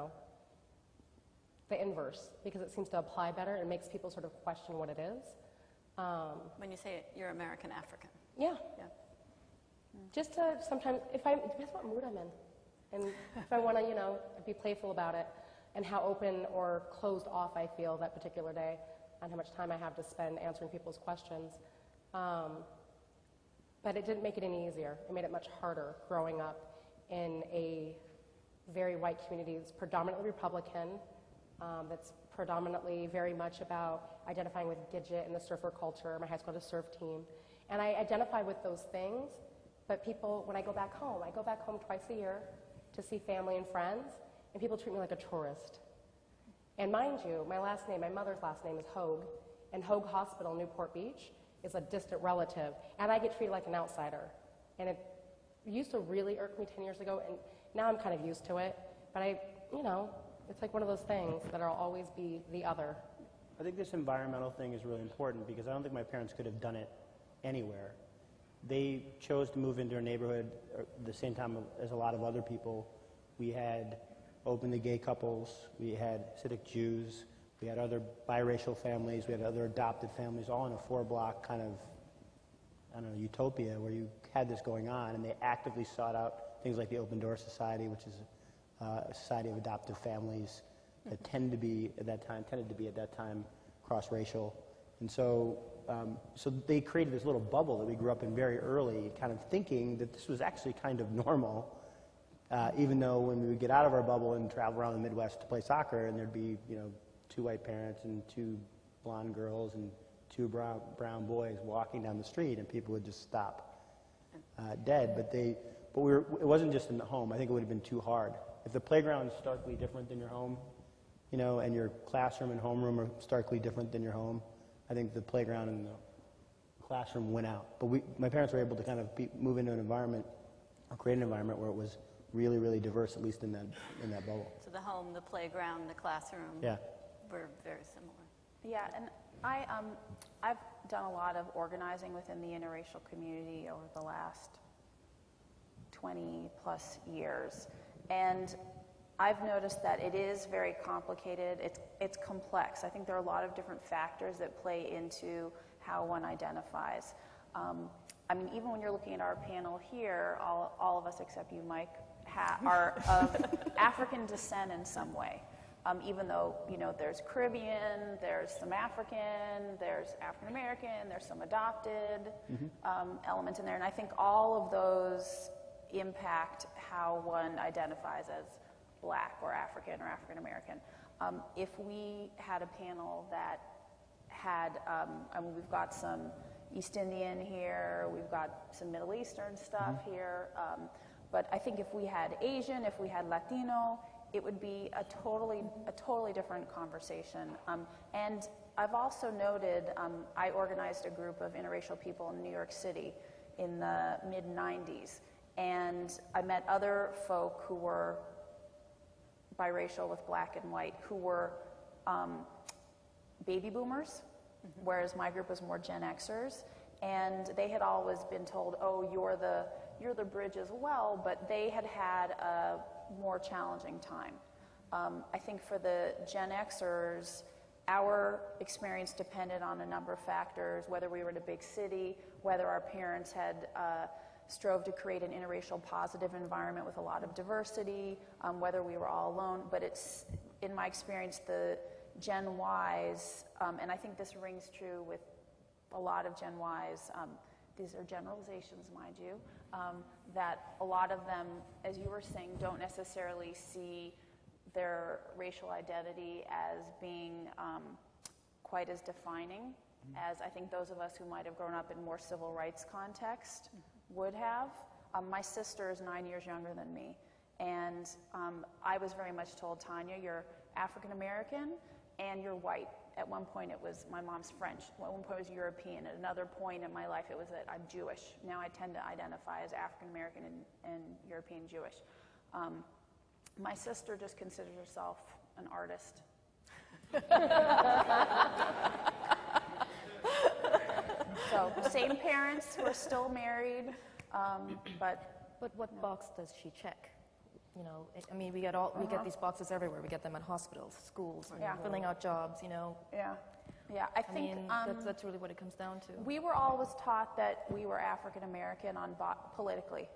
D: the inverse, because it seems to apply better and makes people sort of question what it is.
A: When you say it, you're American African.
D: Yeah,
A: Yeah.
D: just to sometimes, it depends what mood I'm in. And if I want to, be playful about it, and how open or closed off I feel that particular day, and how much time I have to spend answering people's questions. But it didn't make it any easier. It made it much harder growing up in a very white community that's predominantly Republican, that's predominantly very much about identifying with Gidget and the surfer culture. My high school had a surf team. And I identify with those things, but people, when I go back home twice a year to see family and friends, and people treat me like a tourist. And mind you, my mother's last name is Hogue, and Hogue Hospital, Newport Beach, is a distant relative, and I get treated like an outsider. And it used to really irk me 10 years ago, and now I'm kind of used to it, but it's like one of those things that I'll always be the other.
F: I think this environmental thing is really important because I don't think my parents could have done it anywhere. They chose to move into a neighborhood at the same time as a lot of other people. We had openly gay couples, we had Hasidic Jews, we had other biracial families, we had other adopted families, all in a 4-block kind of, utopia where you had this going on, and they actively sought out things like the Open Door Society, which is a society of adoptive families that tended to be at that time cross-racial. And so they created this little bubble that we grew up in very early, kind of thinking that this was actually kind of normal, even though when we would get out of our bubble and travel around the Midwest to play soccer, and there'd be, 2 white parents and 2 blonde girls and 2 brown boys walking down the street, and people would just stop dead. But it wasn't just in the home. I think it would have been too hard. If the playground is starkly different than your home, and your classroom and homeroom are starkly different than your home, I think the playground and the classroom went out. But my parents were able to kind of move into an environment, or create an environment where it was really, really diverse, at least in that bubble.
A: So the home, the playground, the classroom were very similar.
E: Yeah, and I've done a lot of organizing within the interracial community over the last 20 plus years, and I've noticed that it is very complicated. It's complex. I think there are a lot of different factors that play into how one identifies. Even when you're looking at our panel here, all of us except you, Mike, are of African descent in some way. Even though, there's Caribbean, there's some African, there's African American, there's some adopted element in there. And I think all of those impact how one identifies as Black or African American. If we had a panel that had, we've got some East Indian here, we've got some Middle Eastern stuff here, but I think if we had Asian, if we had Latino, it would be a totally different conversation. And I've also noted, I organized a group of interracial people in New York City in the mid-90s, and I met other folk who were biracial with Black and white, who were baby boomers, whereas my group was more Gen Xers, and they had always been told, oh, you're the bridge as well, but they had had a more challenging time. I think for the Gen Xers, our experience depended on a number of factors, whether we were in a big city, whether our parents had strove to create an interracial positive environment with a lot of diversity, whether we were all alone. But it's, in my experience, the Gen Ys, and I think this rings true with a lot of Gen Ys, these are generalizations, mind you, that a lot of them, as you were saying, don't necessarily see their racial identity as being quite as defining as I think those of us who might have grown up in more civil rights context would have. My sister is 9 years younger than me, and I was very much told, Tanya, you're African American and you're white. At one point it was my mom's French, at one point it was European, at another point in my life it was that I'm Jewish. Now I tend to identify as African American and European Jewish. My sister just considers herself an artist. So, same parents, we're still married,
B: But what box does she check? We get these boxes everywhere. We get them at hospitals, schools, filling out jobs,
E: Yeah. Yeah, I
B: I
E: think
B: mean, that's really what it comes down to.
E: we were always taught that we were African American politically,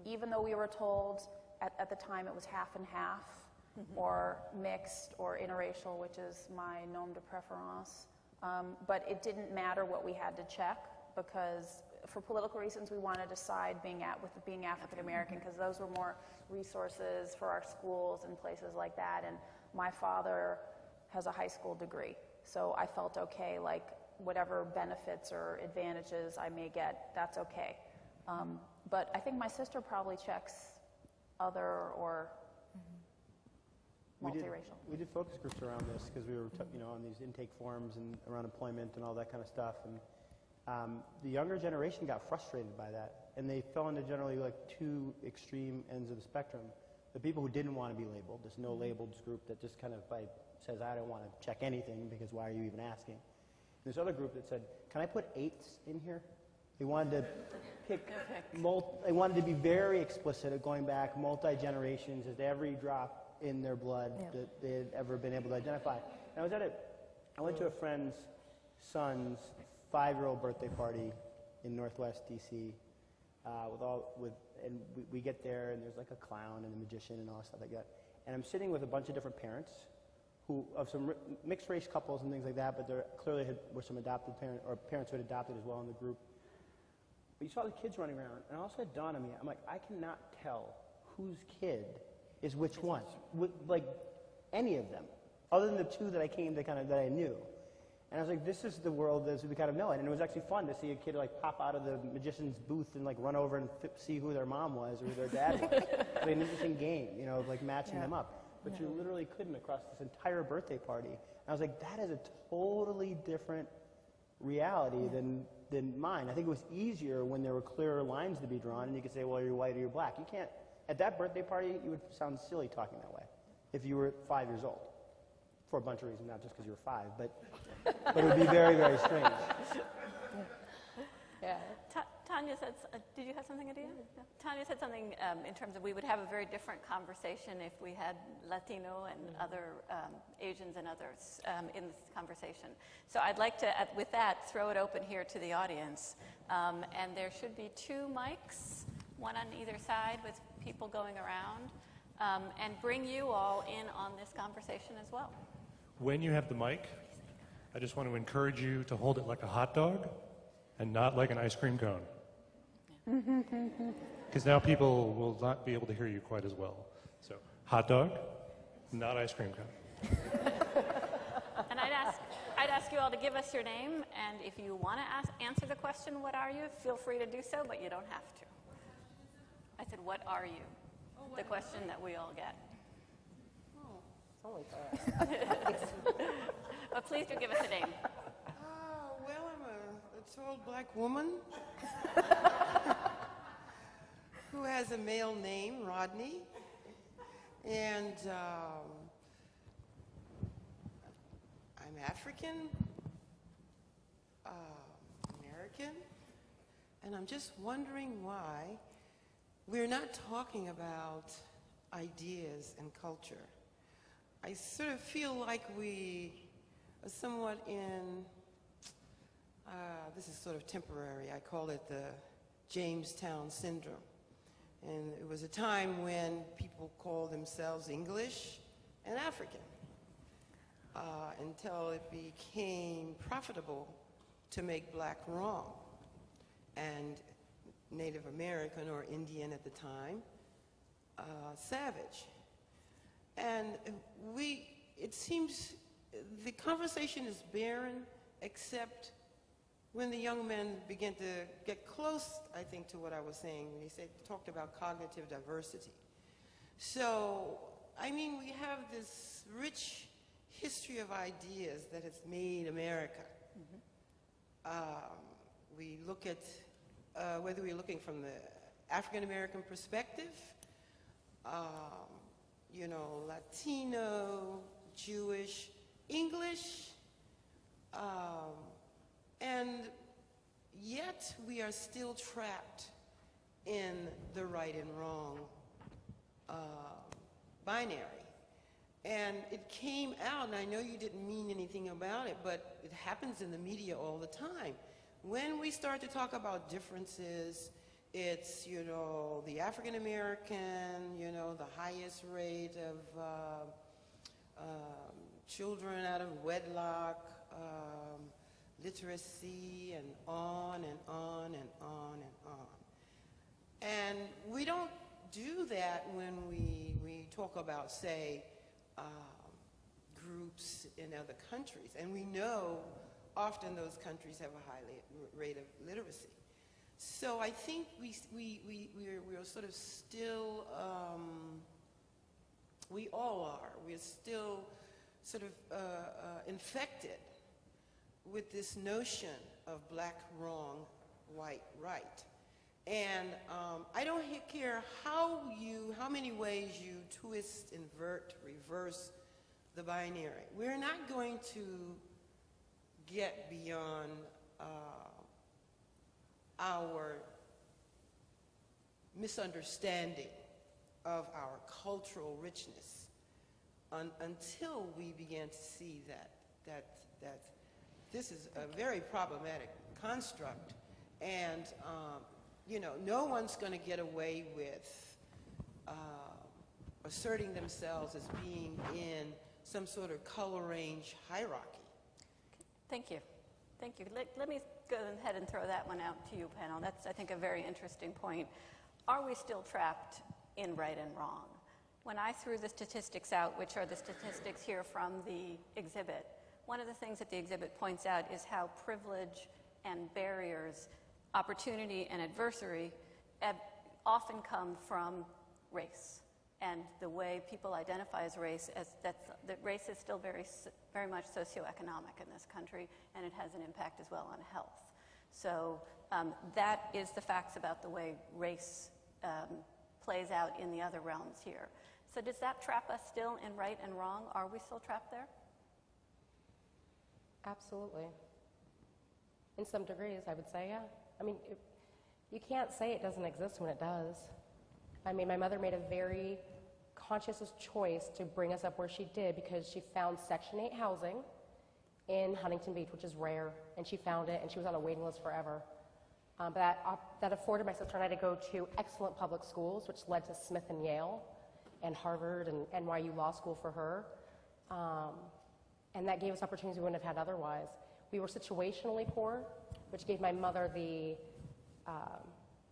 E: even though we were told at the time it was half and half, or mixed, or interracial, which is my nom de préférence. But it didn't matter what we had to check, because for political reasons we wanted to side with being African American, because those were more resources for our schools and places like that. And my father has a high school degree, so I felt okay, like whatever benefits or advantages I may get, that's okay. But I think my sister probably checks other or multiracial.
F: We did focus groups around this because we were, on these intake forums and around employment and all that kind of stuff. And the younger generation got frustrated by that, and they fell into generally like two extreme ends of the spectrum. The people who didn't want to be labeled, this no labels group that just kind of says, I don't want to check anything because why are you even asking? And this other group that said, can I put 8s in here? They wanted to pick, they wanted to be very explicit at going back multi-generations as to every drop in their blood that they had ever been able to identify. And I went to a friend's son's 5-year-old birthday party in Northwest DC and we get there and there's like a clown and a magician and all that stuff like that. And I'm sitting with a bunch of different parents of some mixed race couples and things like that, but there clearly were some adopted parents or parents who had adopted as well in the group. But you saw the kids running around, and also it dawned on me, I'm like, I cannot tell whose kid is which one, like any of them, other than the two that that I knew. And I was like, this is the world as we kind of know it. And it was actually fun to see a kid like pop out of the magician's booth and like run over and see who their mom was or who their dad was. Like an interesting game, like matching them up. But you literally couldn't across this entire birthday party. And I was like, that is a totally different reality than mine. I think it was easier when there were clearer lines to be drawn and you could say, well, you're white or you're black. You can't, at that birthday party, you would sound silly talking that way if you were 5 years old. For a bunch of reasons, not just because you were 5, but it would be very, very strange.
A: Yeah. Tanya said, did you have something, Adia? No. Tanya said something in terms of we would have a very different conversation if we had Latino and other Asians and others in this conversation. So I'd like to, with that, throw it open here to the audience. And there should be 2 mics, one on either side with people going around, and bring you all in on this conversation as well.
G: When you have the mic, I just want to encourage you to hold it like a hot dog and not like an ice cream cone. Because now people will not be able to hear you quite as well. So, hot dog, not ice cream cone.
A: And I'd ask you all to give us your name, and if you want to answer the question, what are you, feel free to do so, but you don't have to. I said, what are you? The question that we all get. But please do give us a name.
H: Well, I'm a tall black woman who has a male name, Rodney, and I'm African, American, and I'm just wondering why we're not talking about ideas and culture. I sort of feel like we are somewhat in, this is sort of temporary, I call it the Jamestown syndrome. And it was a time when people called themselves English and African until it became profitable to make black wrong. And Native American or Indian at the time, savage. And it seems the conversation is barren except when the young men begin to get close, I think, to what I was saying when he talked about cognitive diversity. So, I mean, we have this rich history of ideas that has made America. We look at whether we're looking from the African-American perspective, Latino, Jewish, English, and yet we are still trapped in the right and wrong binary. And it came out, and I know you didn't mean anything about it, but it happens in the media all the time. When we start to talk about differences, it's, you know, the African American, you know, the highest rate of children out of wedlock, literacy, and on and on and on and on. And we don't do that when we talk about, say, groups in other countries. And we know often those countries have a high rate of literacy. So I think we're sort of still, we all are, we're still sort of infected with this notion of black wrong, white right. And I don't care how many ways you twist, invert, reverse the binary. We're not going to get beyond our misunderstanding of our cultural richness until we begin to see that this is a very problematic construct, and you know, no one's going to get away with asserting themselves as being in some sort of color range hierarchy.
A: Thank you. Thank you. Let me go ahead and throw that one out to you, panel. That's, I think, a very interesting point. Are we still trapped in right and wrong? When I threw the statistics out, which are the statistics here from the exhibit, one of the things that the exhibit points out is how privilege and barriers, opportunity and adversary, often come from race. And the way people identify as race, that race is still very much socioeconomic in this country, and it has an impact as well on health. So that is the facts about the way race plays out in the other realms here. So does that trap us still in right and wrong? Are we still trapped there?
D: Absolutely. In some degrees, I would say, yeah. I mean, you can't say it doesn't exist when it does. I mean, my mother made a very conscious choice to bring us up where she did because she found Section 8 housing in Huntington Beach, which is rare, and she found it, and she was on a waiting list forever. But that afforded my sister and I to go to excellent public schools, which led to Smith and Yale and Harvard and NYU Law School for her. And that gave us opportunities we wouldn't have had otherwise. We were situationally poor, which gave my mother the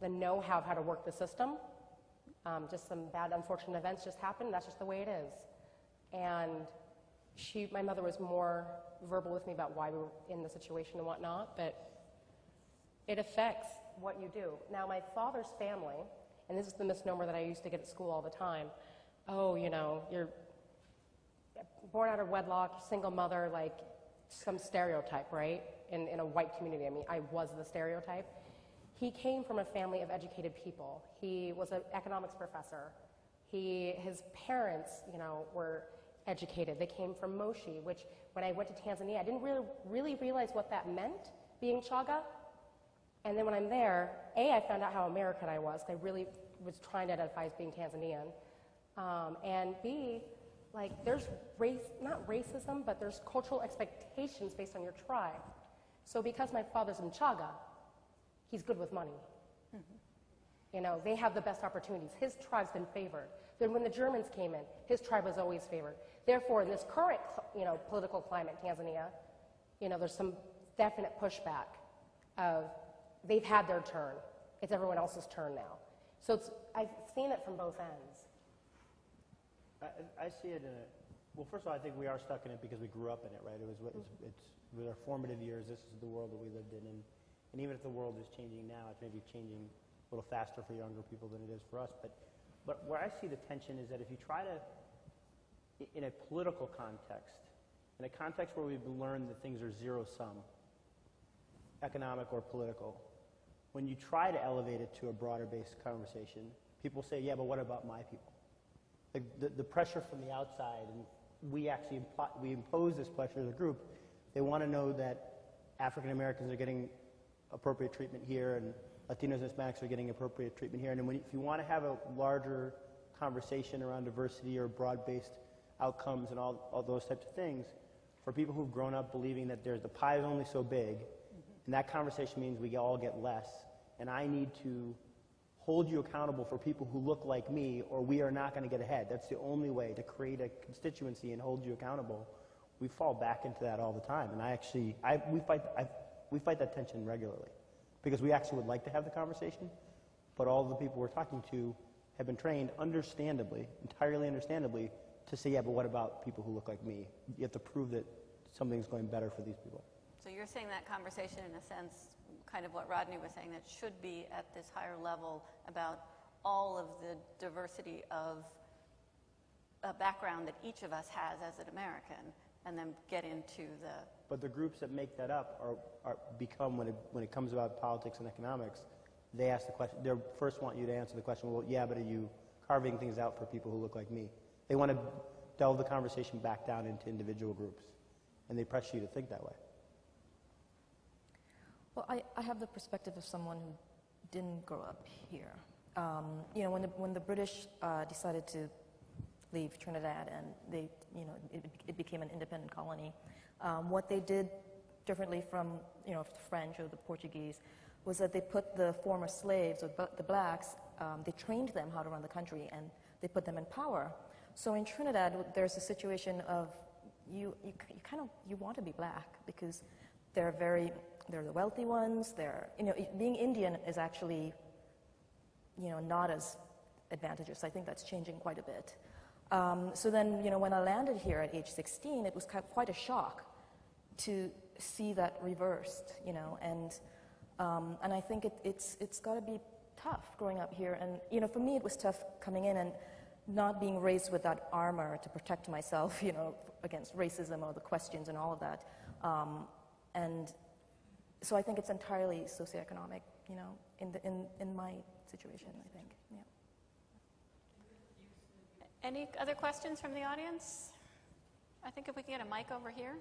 D: know-how of how to work the system. Just some bad, unfortunate events just happened. That's just the way it is. And my mother was more verbal with me about why we were in the situation and whatnot, but it affects what you do. Now, my father's family, and this is the misnomer that I used to get at school all the time, oh, you know, you're born out of wedlock, single mother, like some stereotype, right? In a white community. I mean, I was the stereotype. He came from a family of educated people. He was an economics professor. His parents, you know, were educated. They came from Moshi, which when I went to Tanzania, I didn't really realize what that meant, being Chaga. And then when I'm there, I found out how American I was. I really was trying to identify as being Tanzanian. And B, like, there's not racism, but there's cultural expectations based on your tribe. So because my father's in Chaga, he's good with money. Mm-hmm. You know, they have the best opportunities. His tribe's been favored. Then when the Germans came in, his tribe was always favored. Therefore, in this current, you know, political climate in Tanzania, you know, there's some definite pushback of they've had their turn. It's everyone else's turn now. So I've seen it from both ends.
F: I see it in a, well, first of all, I think we are stuck in it because we grew up in it, right? It was with our formative years, this is the world that we lived in. And even if the world is changing now, it's maybe changing a little faster for younger people than it is for us. But where I see the tension is that if you try to, in a political context, in a context where we've learned that things are zero-sum, economic or political, when you try to elevate it to a broader-based conversation, people say, yeah, but what about my people? Like the pressure from the outside, and we actually impose this pressure as a group. They want to know that African Americans are getting appropriate treatment here, and Latinos and Hispanics are getting appropriate treatment here. And then if you want to have a larger conversation around diversity or broad-based outcomes and all those types of things, for people who've grown up believing that the pie is only so big, and that conversation means we all get less, and I need to hold you accountable for people who look like me, or we are not going to get ahead. That's the only way to create a constituency and hold you accountable. We fall back into that all the time, and we fight that tension regularly, because we actually would like to have the conversation, but all the people we're talking to have been trained, understandably, entirely understandably, to say, yeah, but what about people who look like me? You have to prove that something's going better for these people.
A: So you're saying that conversation, in a sense, kind of what Rodney was saying, that should be at this higher level about all of the diversity of a background that each of us has as an American, and then get into the...
F: But the groups that make that up become, when it comes about politics and economics, they ask the question, they first want you to answer the question, well, yeah, but are you carving things out for people who look like me? They want to delve the conversation back down into individual groups, and they press you to think that way.
B: Well, I have the perspective of someone who didn't grow up here. You know, when the British decided to leave Trinidad and they, you know, it became an independent colony, what they did differently from, you know, the French or the Portuguese was that they put the former slaves, or the blacks, they trained them how to run the country, and they put them in power. So in Trinidad, there's a situation of you want to be black because they're the wealthy ones. You know, being Indian is actually, you know, not as advantageous. I think that's changing quite a bit. So then, you know, when I landed here at age 16, it was quite a shock to see that reversed, you know, and I think it's got to be tough growing up here. And, you know, for me, it was tough coming in and not being raised with that armor to protect myself, you know, against racism or the questions and all of that. And so I think it's entirely socioeconomic, you know, in my situation, I think. Yeah.
A: Any other questions from the audience? I think if we can get a mic over here.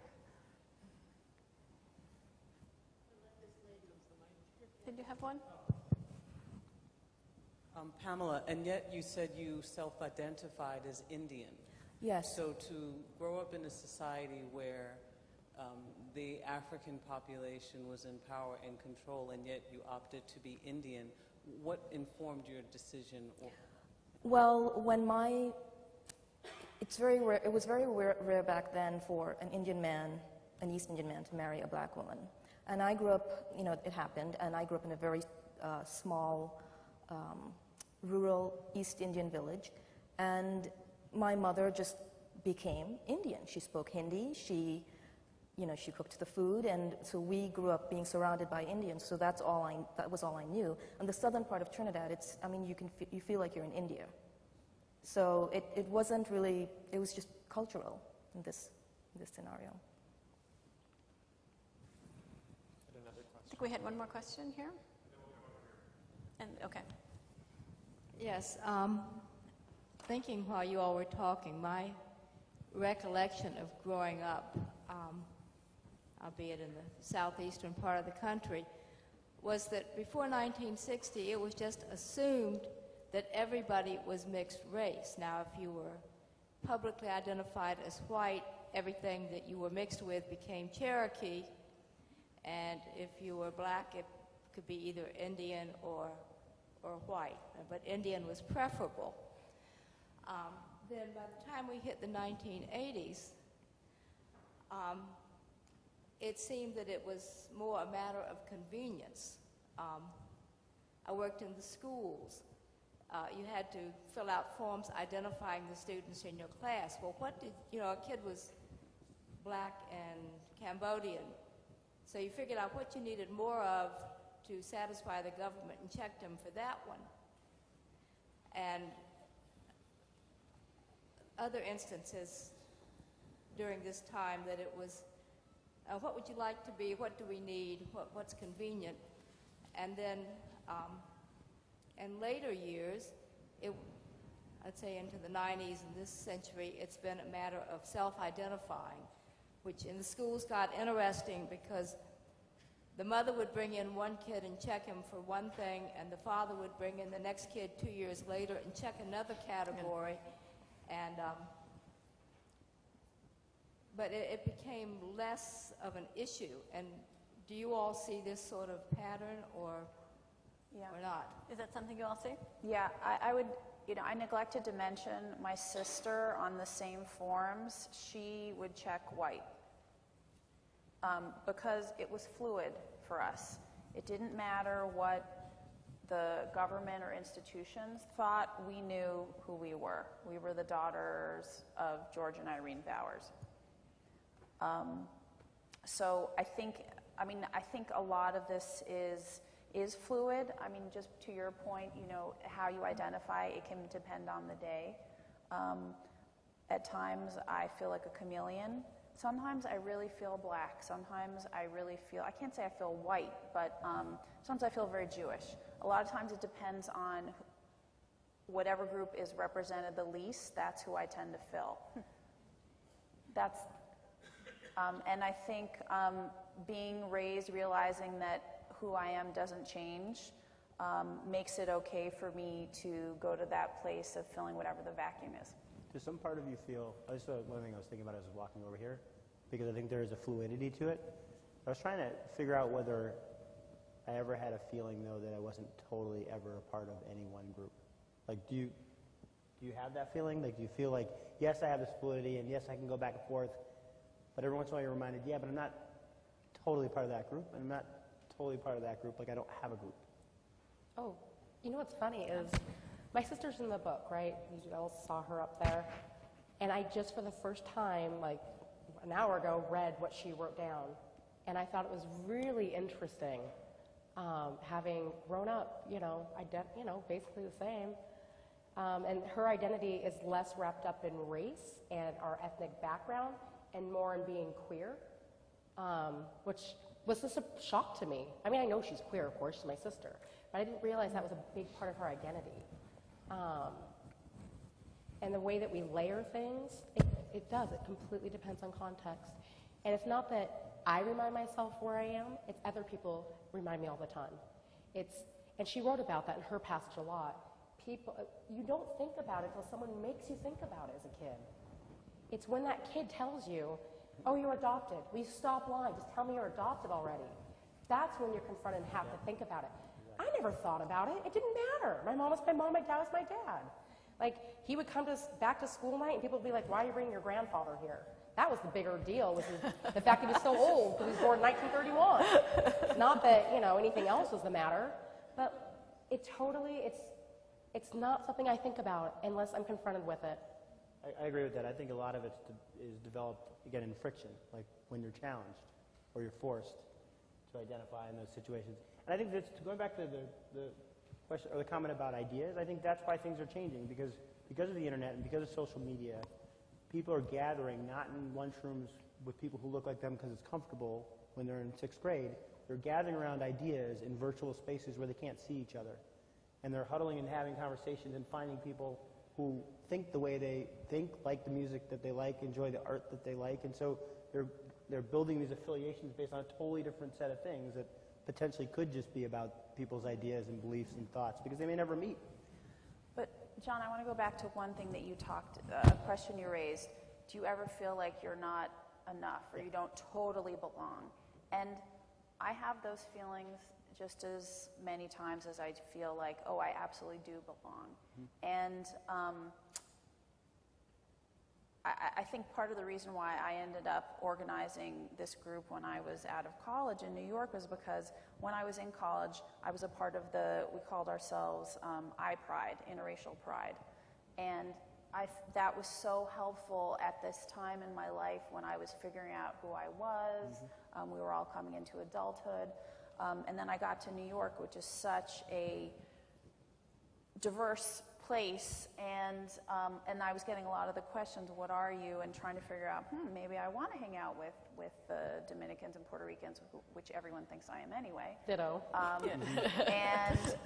A: Did you have one?
I: Pamela, and yet you said you self-identified as Indian.
B: Yes.
I: So to grow up in a society where the African population was in power and control, and yet you opted to be Indian, what informed your decision?
B: Well, it was very rare back then for an Indian man, an East Indian man, to marry a black woman. And I grew up, you know, it happened, and I grew up in a very small, rural East Indian village. And my mother just became Indian. She spoke Hindi, she cooked the food, and so we grew up being surrounded by Indians, so that was all I knew. And the southern part of Trinidad, you feel like you're in India. So it wasn't really, it was just cultural in this scenario.
A: I think we had one more question here. And okay.
J: Yes, thinking while you all were talking, my recollection of growing up, albeit in the southeastern part of the country, was that before 1960, it was just assumed that everybody was mixed race. Now, if you were publicly identified as white, everything that you were mixed with became Cherokee, and if you were black, it could be either Indian or white, but Indian was preferable. Then by the time we hit the 1980s, it seemed that it was more a matter of convenience. I worked in the schools. You had to fill out forms identifying the students in your class. Well, a kid was black and Cambodian, so you figured out what you needed more of to satisfy the government and checked them for that one. And other instances during this time that it was, what would you like to be, what do we need, what's convenient? And then in later years, I'd say into the 90s and this century, it's been a matter of self-identifying, which in the schools got interesting because the mother would bring in one kid and check him for one thing, and the father would bring in the next kid 2 years later and check another category. And but it became less of an issue. And do you all see this sort of pattern or not?
A: Is that something you all see?
E: Yeah, I would, I neglected to mention my sister on the same forms, she would check white because it was fluid for us. It didn't matter what the government or institutions thought, we knew who we were. We were the daughters of George and Irene Bowers. So I think a lot of this is fluid. I mean, just to your point, how you identify, it can depend on the day. At times, I feel like a chameleon. Sometimes I really feel black. Sometimes I really feel, I can't say I feel white, but sometimes I feel very Jewish. A lot of times it depends on whatever group is represented the least, that's who I tend to fill. And I think being raised realizing that who I am doesn't change makes it okay for me to go to that place of filling whatever the vacuum is.
F: Does some part of you feel, this is one thing I was thinking about as I was walking over here, because I think there is a fluidity to it. I was trying to figure out whether I ever had a feeling, though, that I wasn't totally ever a part of any one group. Like, do you have that feeling? Like, do you feel like, yes, I have this fluidity, and yes, I can go back and forth, but every once in a while you're reminded, yeah, but I'm not totally part of that group, and I'm not totally part of that group, like I don't have a group.
D: Oh, you know what's funny is my sister's in the book, right? You all saw her up there. And I just for the first time, like an hour ago, read what she wrote down. And I thought it was really interesting, having grown up, basically the same. And her identity is less wrapped up in race and our ethnic background and more in being queer, which was just a shock to me. I mean, I know she's queer, of course, she's my sister, but I didn't realize that was a big part of her identity. And the way that we layer things, it does. It completely depends on context. And it's not that I remind myself where I am, it's other people remind me all the time. And she wrote about that in her passage a lot. You don't think about it until someone makes you think about it as a kid. It's when that kid tells you, oh, you're adopted. Will you stop lying? Just tell me you're adopted already. That's when you're confronted and have to think about it. I never thought about it. It didn't matter. My mom was my mom, my dad was my dad. Like, he would come back to school night and people would be like, why are you bringing your grandfather here? That was the bigger deal, was the fact he was so old because he was born in 1931. Not that, anything else was the matter, but it's not something I think about unless I'm confronted with it.
F: I agree with that. I think a lot of it is developed, again, in friction, like when you're challenged or you're forced to identify in those situations. And I think that's, going back to the question or the comment about ideas, I think that's why things are changing, because of the internet and because of social media, people are gathering not in lunchrooms with people who look like them because it's comfortable when they're in 6th grade. They're gathering around ideas in virtual spaces where they can't see each other. And they're huddling and having conversations and finding people who think the way they think, like the music that they like, enjoy the art that they like. And so they're building these affiliations based on a totally different set of things that potentially could just be about people's ideas and beliefs and thoughts, because they may never meet.
E: But John, I want to go back to one thing that you a question you raised. Do you ever feel like you're not enough or you don't totally belong? And I have those feelings just as many times as I feel like, oh, I absolutely do belong. Mm-hmm. And I think part of the reason why I ended up organizing this group when I was out of college in New York was because when I was in college, I was a part of we called ourselves I-Pride, Interracial Pride. And that was so helpful at this time in my life when I was figuring out who I was. Mm-hmm. We were all coming into adulthood. And then I got to New York, which is such a diverse place, and I was getting a lot of the questions, what are you, and trying to figure out, maybe I want to hang out with the Dominicans and Puerto Ricans, which everyone thinks I am anyway.
D: Ditto.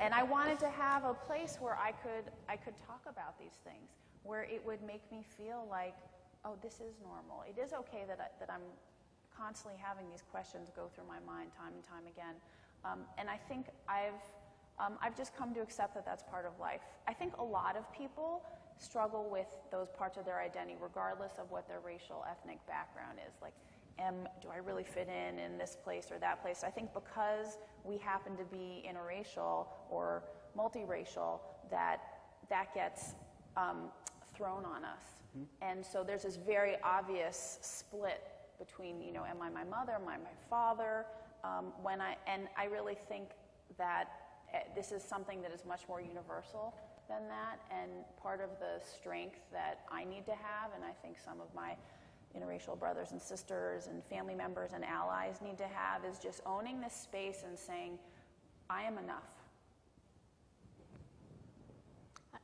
E: And I wanted to have a place where I could talk about these things, where it would make me feel like, oh, this is normal. It is okay that I'm constantly having these questions go through my mind time and time again. And I think I've just come to accept that that's part of life. I think a lot of people struggle with those parts of their identity regardless of what their racial, ethnic background is. Like, do I really fit in this place or that place? I think because we happen to be interracial or multiracial, that gets thrown on us. And so there's this very obvious split between, you know, am I my mother, am I my father? And I really think that this is something that is much more universal than that, and part of the strength that I need to have, and I think some of my interracial brothers and sisters and family members and allies need to have, is just owning this space and saying, I am enough.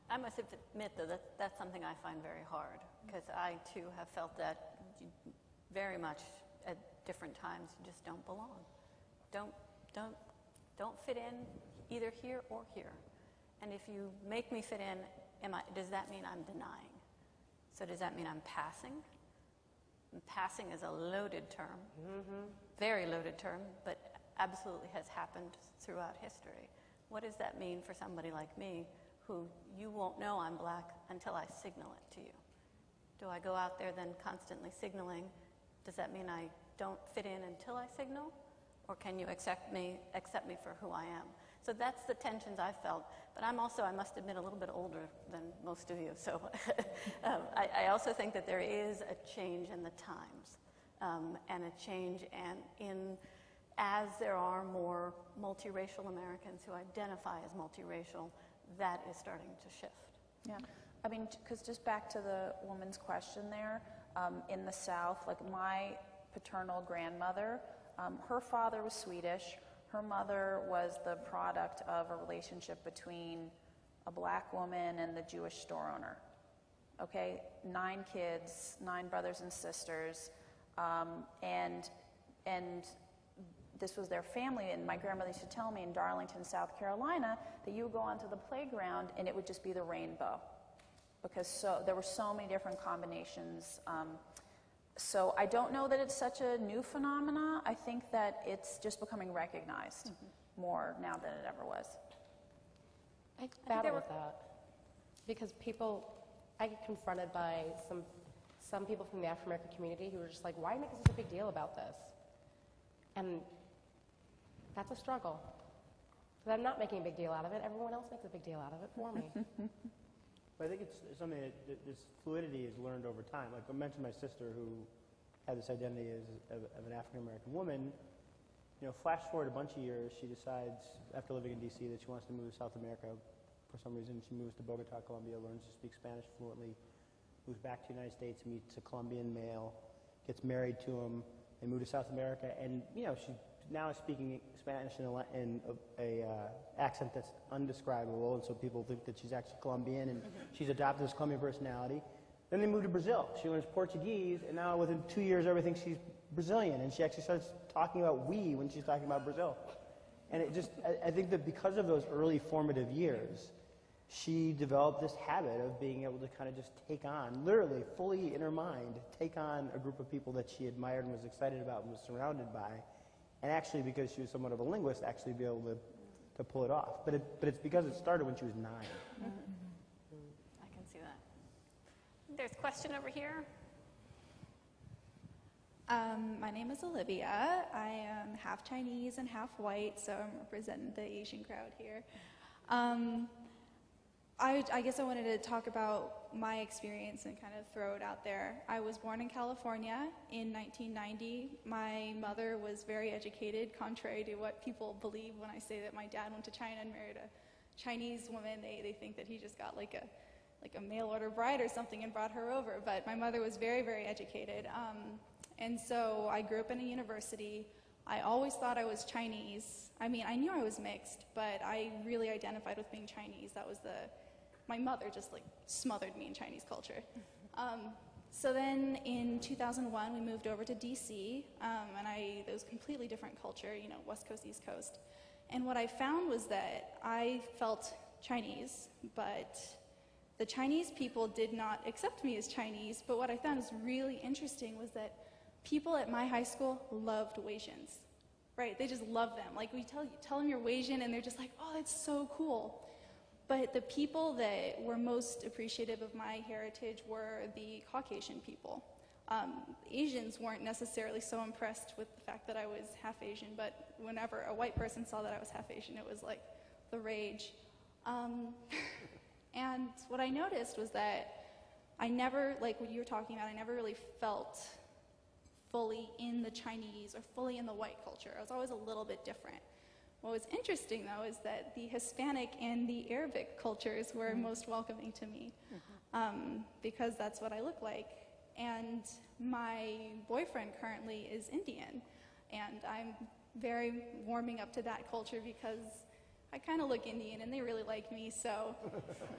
A: I must admit, though, that's something I find very hard, because I, too, have felt that very much at different times. You just don't belong. Don't fit in either here or here. And if you make me fit in, does that mean I'm denying? So does that mean I'm passing? And passing is a loaded term, very loaded term, but absolutely has happened throughout history. What does that mean for somebody like me, who you won't know I'm black until I signal it to you? Do I go out there then constantly signaling? Does that mean I don't fit in until I signal? Or can you accept me for who I am? So that's the tensions I've felt. But I'm also, I must admit, a little bit older than most of you. So I also think that there is a change in the times, and a change as there are more multiracial Americans who identify as multiracial, that is starting to shift.
E: Yeah, I mean, because just back to the woman's question there, in the South, like my paternal grandmother, her father was Swedish. Her mother was the product of a relationship between a black woman and the Jewish store owner. Okay, 9 kids, 9 brothers and sisters, and this was their family. And my grandmother used to tell me in Darlington, South Carolina, that you would go onto the playground and it would just be the rainbow, because there were so many different combinations. So I don't know that it's such a new phenomena. I think that it's just becoming recognized more now than it ever was.
D: I battle with that because I get confronted by some people from the African American community who are just like, why make such a big deal about this? And that's a struggle. Because I'm not making a big deal out of it. Everyone else makes a big deal out of it for me.
F: But I think it's something that this fluidity is learned over time. Like I mentioned, my sister who had this identity of an African American woman. You know, flash forward a bunch of years, she decides after living in D.C. that she wants to move to South America for some reason. She moves to Bogota, Colombia, learns to speak Spanish fluently, moves back to the United States, meets a Colombian male, gets married to him. They move to South America, and you know, she now is speaking Spanish in a accent that's undescribable, and so people think that she's actually Colombian, and she's adopted this Colombian personality. Then they move to Brazil. She learns Portuguese, and now within 2 years, everything she's Brazilian, and she actually starts talking about we when she's talking about Brazil. And it just, I think that because of those early formative years, she developed this habit of being able to kind of just take on, literally, fully in her mind, take on a group of people that she admired and was excited about and was surrounded by. And actually, because she was somewhat of a linguist, actually be able to pull it off. But it's because it started when she was 9.
A: I can see that. There's a question over here.
K: My name is Olivia. I am half Chinese and half white, so I'm representing the Asian crowd here. I guess I wanted to talk about my experience and kind of throw it out there. I was born in California in 1990. My mother was very educated, contrary to what people believe when I say that my dad went to China and married a Chinese woman. They think that he just got like a mail order bride or something and brought her over. But my mother was very, very educated. And so I grew up in a university. I always thought I was Chinese. I mean, I knew I was mixed, but I really identified with being Chinese. That was my mother just like smothered me in Chinese culture. So then in 2001, we moved over to DC, and it was a completely different culture, you know, West Coast, East Coast. And what I found was that I felt Chinese, but the Chinese people did not accept me as Chinese. But what I found was really interesting was that people at my high school loved Wasians, right? They just love them. Like we tell them you're Wasian, and they're just like, oh, that's so cool. But the people that were most appreciative of my heritage were the Caucasian people. Asians weren't necessarily so impressed with the fact that I was half Asian, but whenever a white person saw that I was half Asian, it was like the rage. And what I noticed was that I never, like what you were talking about, I never really felt fully in the Chinese or fully in the white culture. I was always a little bit different. What was interesting, though, is that the Hispanic and the Arabic cultures were most welcoming to me, because that's what I look like. And my boyfriend currently is Indian, and I'm very warming up to that culture because I kind of look Indian, and they really like me, so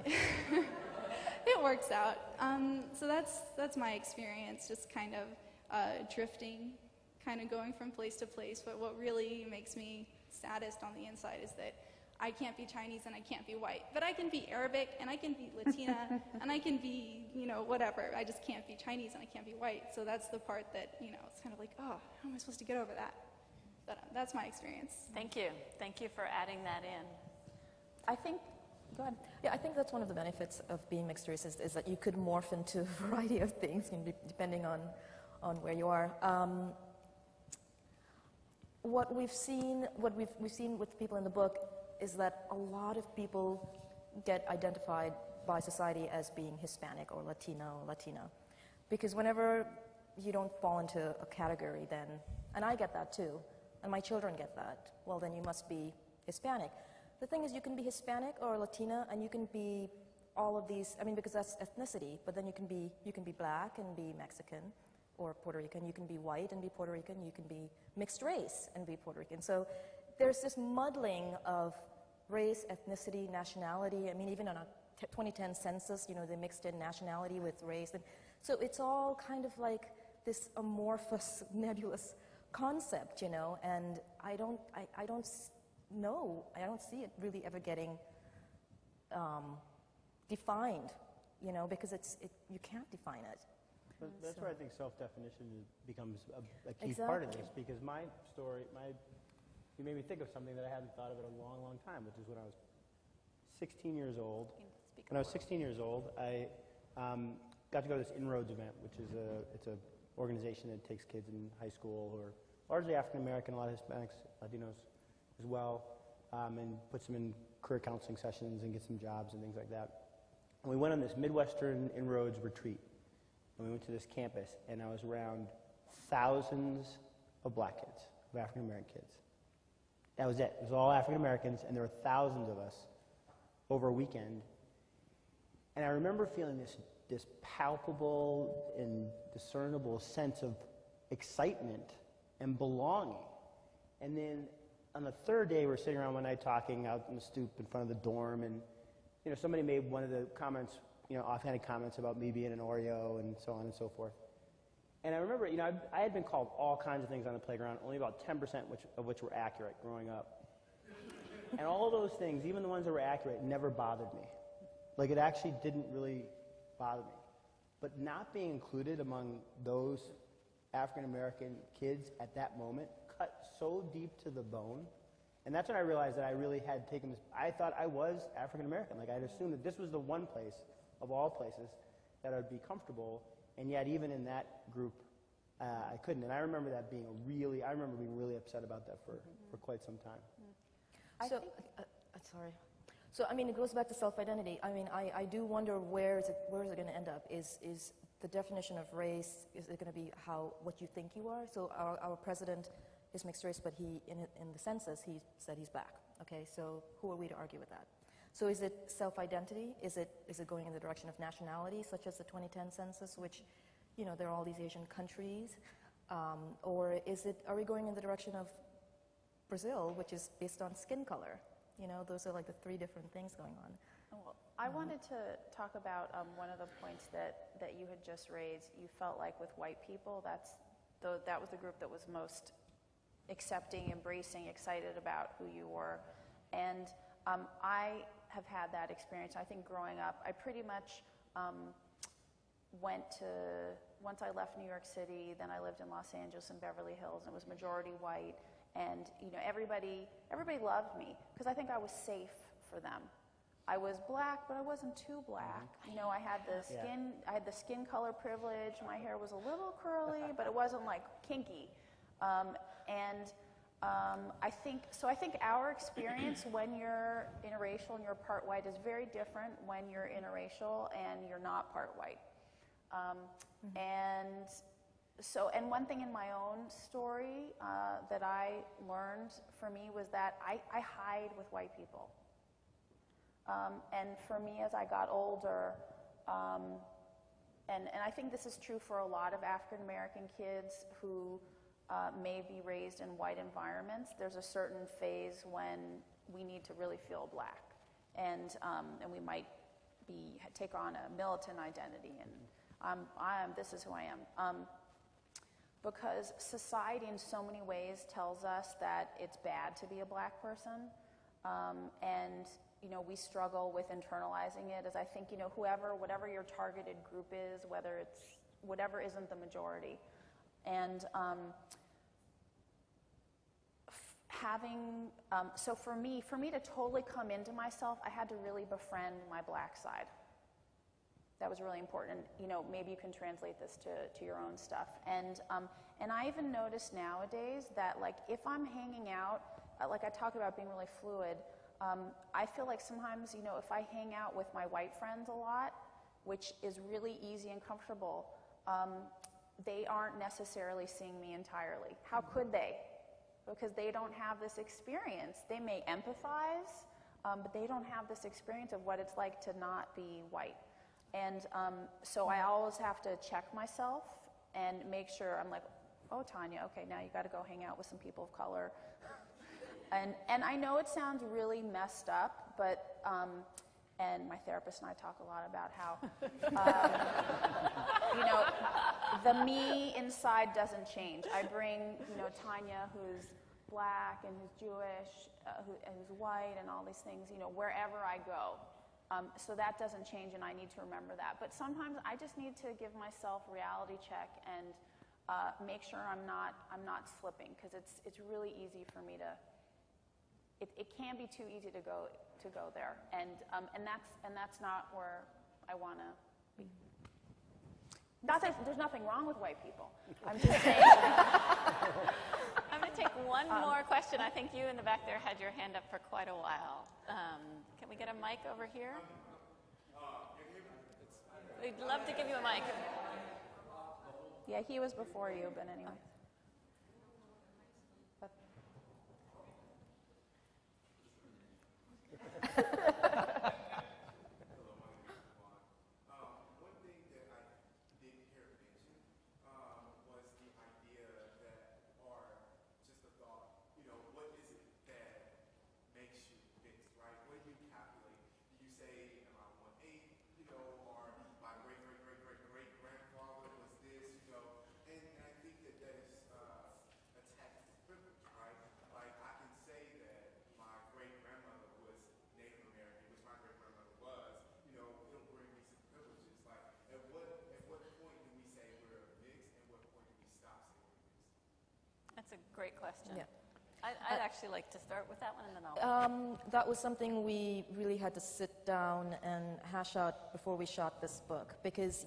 K: it works out. So that's my experience, just kind of drifting, kind of going from place to place. But what really makes me saddest on the inside is that I can't be Chinese and I can't be white, but I can be Arabic and I can be Latina and I can be, whatever. I just can't be Chinese and I can't be white. So that's the part that, it's kind of like, oh, how am I supposed to get over that? But that's my experience.
E: Thank you. Thank you for adding that in.
B: I think, go ahead. Yeah, I think that's one of the benefits of being mixed race is that you could morph into a variety of things depending on where you are. What we've seen with people in the book is that a lot of people get identified by society as being Hispanic or Latino or Latina. Because whenever you don't fall into a category, then, and I get that too, and my children get that, well, then you must be Hispanic. The thing is, you can be Hispanic or Latina, and you can be all of these, because that's ethnicity, but then you can be black and be Mexican or Puerto Rican, you can be white and be Puerto Rican, you can be mixed race and be Puerto Rican. So there's this muddling of race, ethnicity, nationality. Even on a 2010 census, they mixed in nationality with race. And so it's all kind of like this amorphous, nebulous concept, and I don't see it really ever getting defined, because you can't define it.
F: But that's where I think self-definition becomes a key part of this, because my story, you made me think of something that I hadn't thought of in a long, long time, which is when I was 16 years old. When I was 16 years old, I got to go to this Inroads event, which is it's an organization that takes kids in high school who are largely African-American, a lot of Hispanics, Latinos as well, and puts them in career counseling sessions and gets them jobs and things like that. And we went on this Midwestern Inroads retreat. And we went to this campus, and I was around thousands of black kids, of African-American kids. That was it. It was all African-Americans, and there were thousands of us over a weekend. And I remember feeling this palpable and discernible sense of excitement and belonging. And then on the third day, we were sitting around one night talking out on the stoop in front of the dorm, and somebody made one of the comments, offhanded comments about me being an Oreo and so on and so forth. And I remember, I had been called all kinds of things on the playground, only about 10% of which were accurate growing up. And all of those things, even the ones that were accurate, never bothered me. Like, it actually didn't really bother me. But not being included among those African-American kids at that moment cut so deep to the bone. And that's when I realized that I really had taken this. I thought I was African-American. Like, I'd assumed that this was the one place of all places that I would be comfortable, and yet even in that group, I couldn't. And I remember that being I remember being really upset about that for quite some time.
B: Sorry. So, it goes back to self-identity. I do wonder where is it going to end up? Is the definition of race, is it going to be what you think you are? So our president is mixed race, but in the census, he said he's black. Okay, so who are we to argue with that? So is it self-identity? Is it going in the direction of nationality, such as the 2010 census, which, there are all these Asian countries? Or are we going in the direction of Brazil, which is based on skin color? Those are like the three different things going on.
E: Well, I wanted to talk about one of the points that you had just raised. You felt like with white people, that was the group that was most accepting, embracing, excited about who you were. And I have had that experience. I think growing up, I pretty much once I left New York City, then I lived in Los Angeles and Beverly Hills, and it was majority white. And everybody loved me because I think I was safe for them. I was black, but I wasn't too black. You know, I had the skin color privilege. My hair was a little curly, but it wasn't like kinky. I think our experience when you're interracial and you're part white is very different when you're interracial and you're not part white. And one thing in my own story that I learned for me was that I hide with white people. And for me, as I got older, and I think this is true for a lot of African American kids who may be raised in white environments, there's a certain phase when we need to really feel black, and we might take on a militant identity, and this is who I am. Because society in so many ways tells us that it's bad to be a black person, and you know, we struggle with internalizing it, as I think, you know, whatever your targeted group is, whatever isn't the majority. And so for me to totally come into myself, I had to really befriend my black side. That was really important. You know, maybe you can translate this to your own stuff. And I even notice nowadays that, like, if I'm hanging out, like I talk about being really fluid, I feel like sometimes, you know, if I hang out with my white friends a lot, which is really easy and comfortable, they aren't necessarily seeing me entirely. How could they? Because they don't have this experience. They may empathize, but they don't have this experience of what it's like to not be white. And so I always have to check myself and make sure, I'm like, oh, Tanya, okay, now you got to go hang out with some people of color. And I know it sounds really messed up, but, and my therapist and I talk a lot about how, you know, the me inside doesn't change. I bring, you know, Tanya, who's black and who's Jewish, and who's white and all these things, you know, wherever I go. So that doesn't change, and I need to remember that. But sometimes I just need to give myself a reality check and make sure I'm not slipping, because it's really easy for me to. It can be too easy to go there, and that's not where I want to be. Not that there's nothing wrong with white people. I'm just saying.
A: I'm going to take one more question. I think you in the back there had your hand up for quite a while. Can we get a mic over here? We'd love to give you a mic.
E: Yeah, he was before you, but anyway.
A: That's a great question.
B: Yeah.
A: I'd actually like to start with that one, and then I'll...
B: That was something we really had to sit down and hash out before we shot this book, because,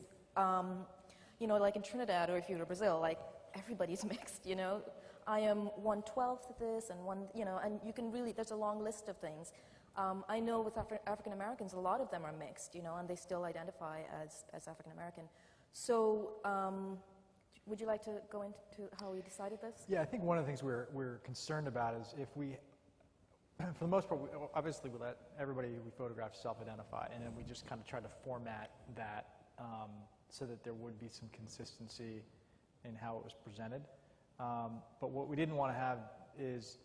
B: you know, like in Trinidad, or if you go to Brazil, like, everybody's mixed, you know. I am 1/12 of this, and you know, and you can really, there's a long list of things. I know with African Americans, a lot of them are mixed, you know, and they still identify as African American. So, would you like to go into how we decided this?
C: Yeah, I think one of the things we're concerned about is if we, for the most part, obviously we let everybody we photograph self-identify, and then we just kind of try to format that so that there would be some consistency in how it was presented. But what we didn't want to have is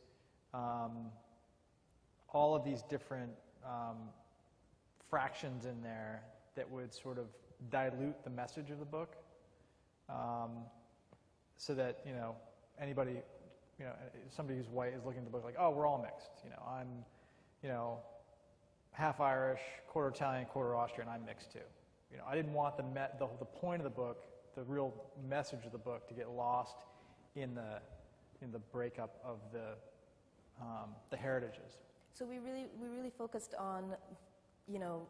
C: all of these different fractions in there that would sort of dilute the message of the book. So that, you know, anybody, you know, somebody who's white is looking at the book like, oh, we're all mixed. You know, I'm, you know, half Irish, quarter Italian, quarter Austrian, I'm mixed too. You know, I didn't want the point of the book, the real message of the book, to get lost in the breakup of the heritages.
B: So we really focused on you know,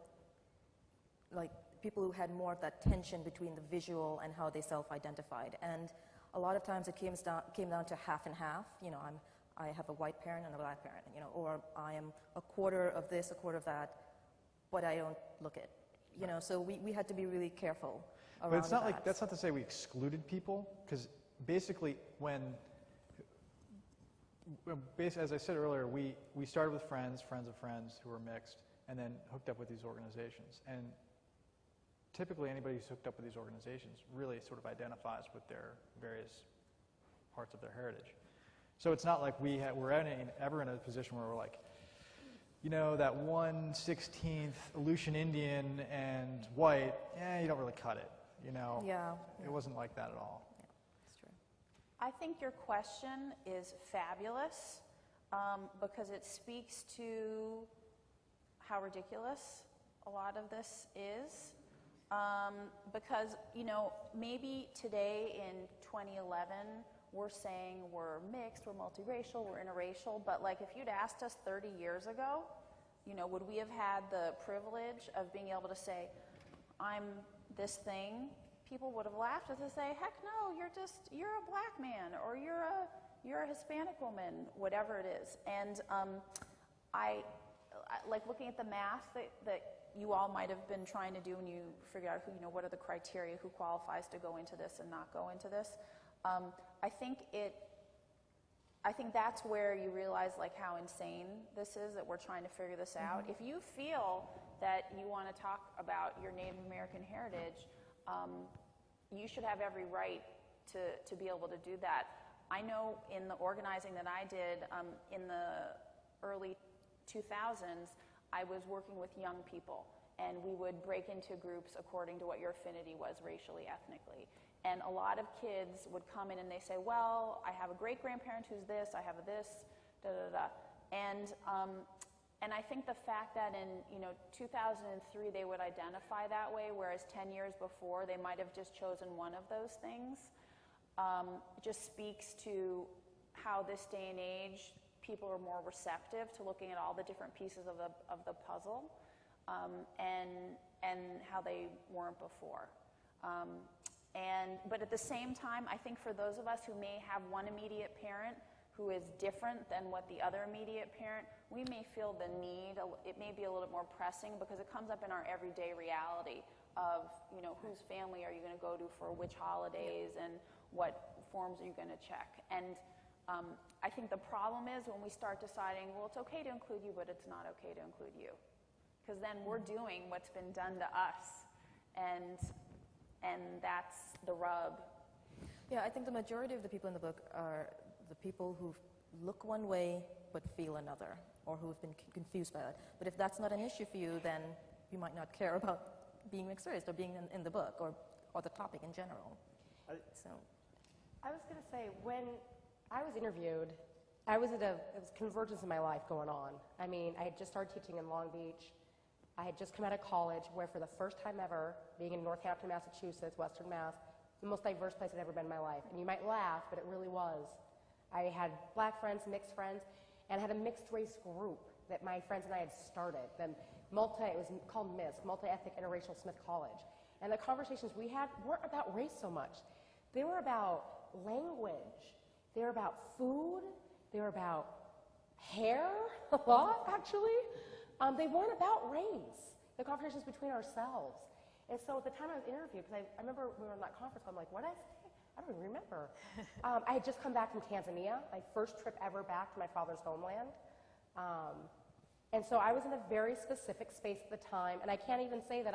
B: like people who had more of that tension between the visual and how they self-identified. And a lot of times it came down to half and half. You know, I have a white parent and a black parent, you know, or I am a quarter of this, a quarter of that, but I don't look it. You know, so we had to be really careful around
C: But it's not
B: that.
C: like, that's not to say we excluded people, because basically as I said earlier, we started with friends of friends who were mixed, and then hooked up with these organizations. And typically anybody who's hooked up with these organizations really sort of identifies with their various parts of their heritage. So it's not like we're ever in a position where we're like, you know, that 1/16th Aleutian Indian and white, you don't really cut it, you know?
B: Yeah.
C: It wasn't like that at all.
B: Yeah, that's true.
E: I think your question is fabulous because it speaks to how ridiculous a lot of this is. Because, you know, maybe today in 2011, we're saying we're mixed, we're multiracial, we're interracial, but like if you'd asked us 30 years ago, you know, would we have had the privilege of being able to say, I'm this thing? People would have laughed as they say, heck no, you're a black man, or you're a Hispanic woman, whatever it is. And I like looking at the math that you all might have been trying to do when you figure out who, you know, what are the criteria, who qualifies to go into this and not go into this. I think that's where you realize like how insane this is, that we're trying to figure this out. If you feel that you want to talk about your Native American heritage, you should have every right to be able to do that. I know in the organizing that I did in the early 2000s, I was working with young people, and we would break into groups according to what your affinity was racially, ethnically. And a lot of kids would come in and they say, well, I have a great-grandparent who's this, I have a this, da-da-da. And I think the fact that in 2003 they would identify that way, whereas 10 years before they might have just chosen one of those things, just speaks to how this day and age people are more receptive to looking at all the different pieces of the puzzle, and how they weren't before. But at the same time, I think for those of us who may have one immediate parent who is different than what the other immediate parent, we may feel the need, it may be a little bit more pressing because it comes up in our everyday reality of, you know, whose family are you going to go to for which holidays and what forms are you going to check. And I think the problem is when we start deciding, well, it's okay to include you, but it's not okay to include you. Because then we're doing what's been done to us, and that's the rub.
B: Yeah, I think the majority of the people in the book are the people who look one way but feel another, or who have been confused by that. But if that's not an issue for you, then you might not care about being mixed race or being in the book or the topic in general. So,
D: I was going to say, when I was interviewed, it was convergence in my life going on. I mean, I had just started teaching in Long Beach. I had just come out of college, where for the first time ever, being in Northampton, Massachusetts, Western Mass, the most diverse place I'd ever been in my life. And you might laugh, but it really was. I had black friends, mixed friends, and I had a mixed race group that my friends and I had started. It was called MISC, Multi-Ethnic Interracial Smith College. And the conversations we had weren't about race so much. They were about language. They were about food. They were about hair, a lot, actually. They weren't about race. The conversations between ourselves. And so at the time I was interviewed, because I remember we were in that conference, I'm like, what did I say? I don't even remember. I had just come back from Tanzania, my first trip ever back to my father's homeland. And so I was in a very specific space at the time, and I can't even say that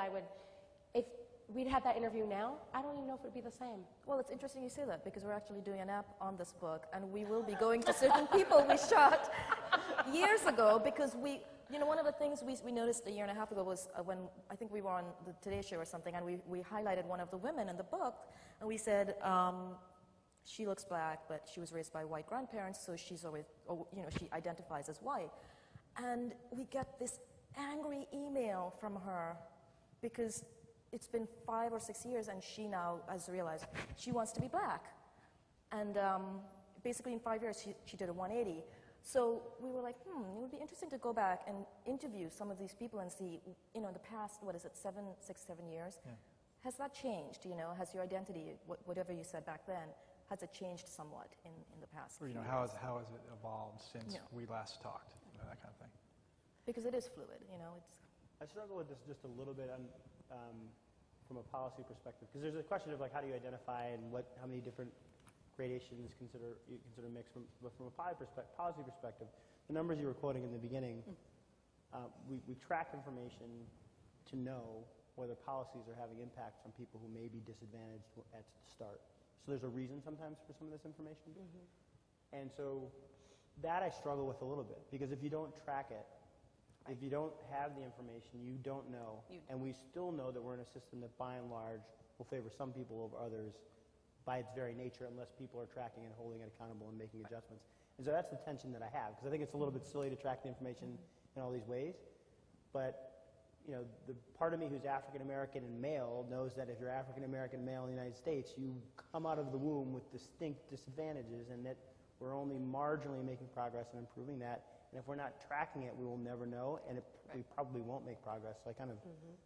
D: if we'd had that interview now, I don't even know if it would be the same.
B: well, it's interesting you say that, because we're actually doing an app on this book, and we will be going to certain people we shot years ago, because one of the things we noticed a year and a half ago was when I think we were on the Today Show or something, and we highlighted one of the women in the book, and we said, she looks black, but she was raised by white grandparents, so she's always, she identifies as white. And we get this angry email from her, because it's been 5 or 6 years, and she now has realized she wants to be black. And basically in 5 years, she did a 180. So we were like, it would be interesting to go back and interview some of these people and see, in the past, 7 years,
C: Yeah.
B: has that changed? Has your identity, whatever you said back then, has it changed somewhat in the past?
C: Or,
B: few
C: how
B: years?
C: has it evolved since
B: Yeah.
C: we last talked, that kind of thing.
B: Because it is fluid, it's...
F: I struggle with this just a little bit from a policy perspective, because there's a question of like how do you identify and how many different gradations you consider mixed. But from a policy perspective, the numbers you were quoting in the beginning, we track information to know whether policies are having impacts on people who may be disadvantaged at the start. So there's a reason sometimes for some of this information. And so that I struggle with a little bit, because if you don't track it, if you don't have the information, you don't know. And we still know that we're in a system that by and large will favor some people over others by its very nature, unless people are tracking and holding it accountable and making adjustments. And so that's the tension that I have, because I think it's a little bit silly to track the information in all these ways. But the part of me who's African American and male knows that if you're African American male in the United States, you come out of the womb with distinct disadvantages, and that we're only marginally making progress in improving that. And if we're not tracking it, we will never know, and we probably won't make progress. So I kind of,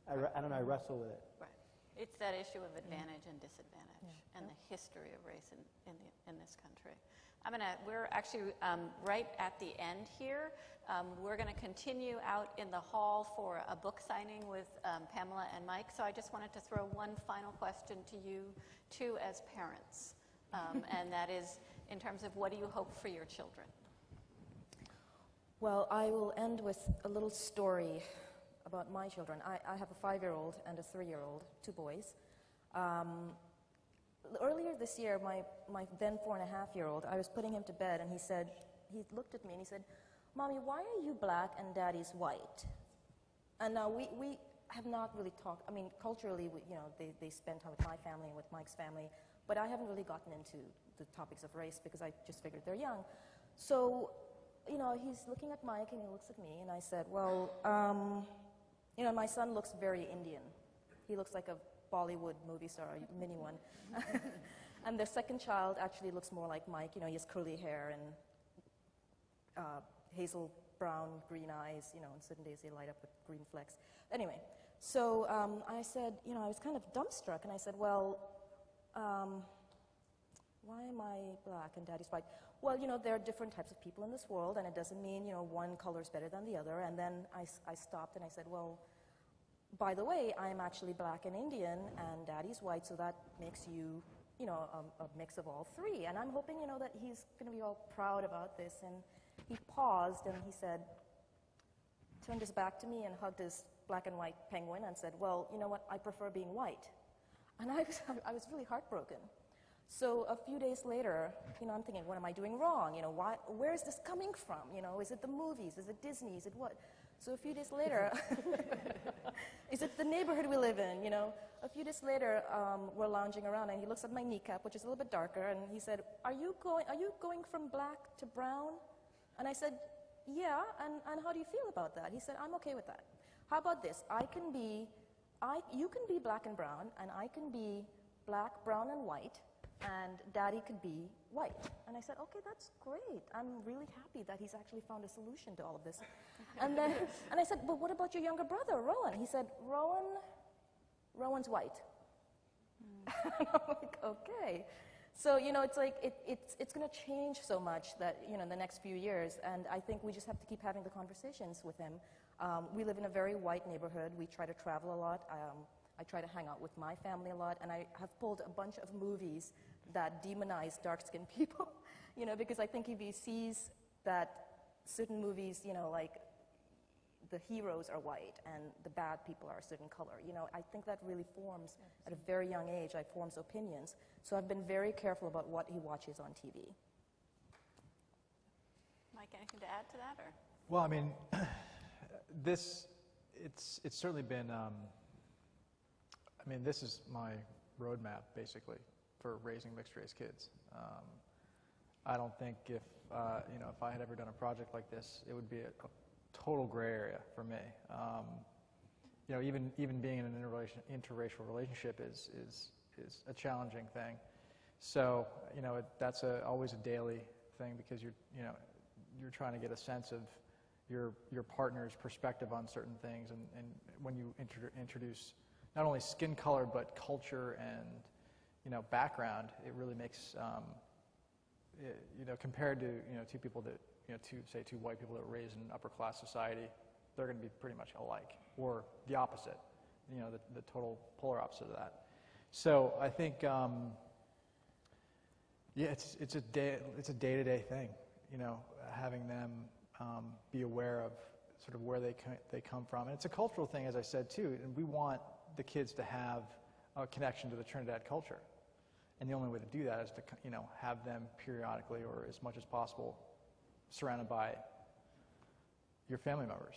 F: I don't know, I wrestle with it.
L: Right. It's that issue of advantage and disadvantage and the history of race in this country. We're actually right at the end here. We're going to continue out in the hall for a book signing with Pamela and Mike. So I just wanted to throw one final question to you two as parents. And that is in terms of what do you hope for your children?
B: Well, I will end with a little story about my children. I have a 5-year-old and a 3-year-old, 2 boys. Earlier this year, my then 4.5-year-old, I was putting him to bed, and he looked at me and he said, "Mommy, why are you black and Daddy's white?" And now we have not really talked. I mean, culturally, they spend time with my family and with Mike's family, but I haven't really gotten into the topics of race because I just figured they're young. So, he's looking at Mike and he looks at me, and I said, well, my son looks very Indian. He looks like a Bollywood movie star, a mini one. And their second child actually looks more like Mike. He has curly hair and hazel brown, green eyes, and certain days they light up with green flecks. Anyway, so I said, I was kind of dumbstruck, and I said, well, why am I black and Daddy's white? Well, there are different types of people in this world, and it doesn't mean, one color is better than the other. And then I stopped and I said, well, by the way, I'm actually black and Indian, and Daddy's white, so that makes you, a mix of all three. And I'm hoping, that he's going to be all proud about this. And he paused, and he said, turned his back to me and hugged his black and white penguin and said, well, you know what, I prefer being white. And I was really heartbroken. So a few days later, I'm thinking, what am I doing wrong? Where is this coming from? Is it the movies? Is it Disney? Is it what? So a few days later, is it the neighborhood we live in? A few days later, we're lounging around, and he looks at my kneecap, which is a little bit darker, and he said, "Are you going from black to brown?" And I said, "Yeah." And how do you feel about that? He said, "I'm okay with that. How about this? You can be black and brown, and I can be black, brown, and white. And Daddy could be white." And I said, okay, that's great. I'm really happy that he's actually found a solution to all of this. And I said, but what about your younger brother, Rowan? He said, Rowan's white. And I'm like, okay. So, it's like, it's going to change so much that, in the next few years. And I think we just have to keep having the conversations with him. We live in a very white neighborhood. We try to travel a lot. I try to hang out with my family a lot, and I have pulled a bunch of movies that demonize dark-skinned people, because I think if he sees that certain movies, like the heroes are white and the bad people are a certain color, I think that really forms, at a very young age, forms opinions. So I've been very careful about what he watches on TV.
L: Mike, anything to add to that? Or?
C: Well, I mean, it's certainly been, this is my roadmap, basically, for raising mixed-race kids. I don't think if I had ever done a project like this, it would be a total gray area for me. Even being in an interracial relationship is a challenging thing. So, that's always a daily thing, because you're trying to get a sense of your partner's perspective on certain things, and when you introduce not only skin color but culture and background, it really makes compared to two people that two white people that were raised in upper class society, they're going to be pretty much alike, or the opposite, the total polar opposite of that. So I think it's a day-to-day thing, having them be aware of sort of where they come from. And it's a cultural thing, as I said, too, and we want the kids to have a connection to the Trinidad culture. And the only way to do that is to, have them periodically or as much as possible surrounded by your family members.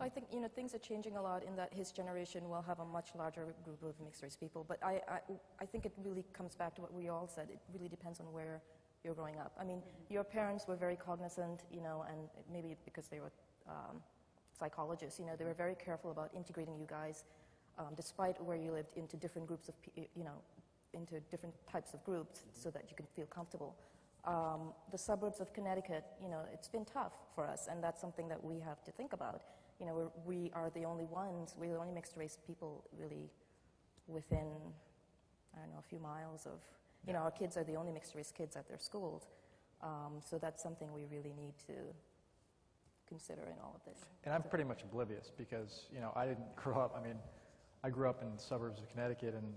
B: I think, things are changing a lot in that his generation will have a much larger group of mixed-race people. But I think it really comes back to what we all said. It really depends on where you're growing up. I mean, your parents were very cognizant, and maybe because they were psychologists, they were very careful about integrating you guys, despite where you lived, into different groups of, into different types of groups so that you can feel comfortable. The suburbs of Connecticut, it's been tough for us, and that's something that we have to think about. We are the only ones, we're the only mixed-race people really within, a few miles of, our kids are the only mixed-race kids at their schools. So that's something we really need to consider in all of this.
C: And I'm pretty much oblivious because, I didn't grow up, I grew up in the suburbs of Connecticut, and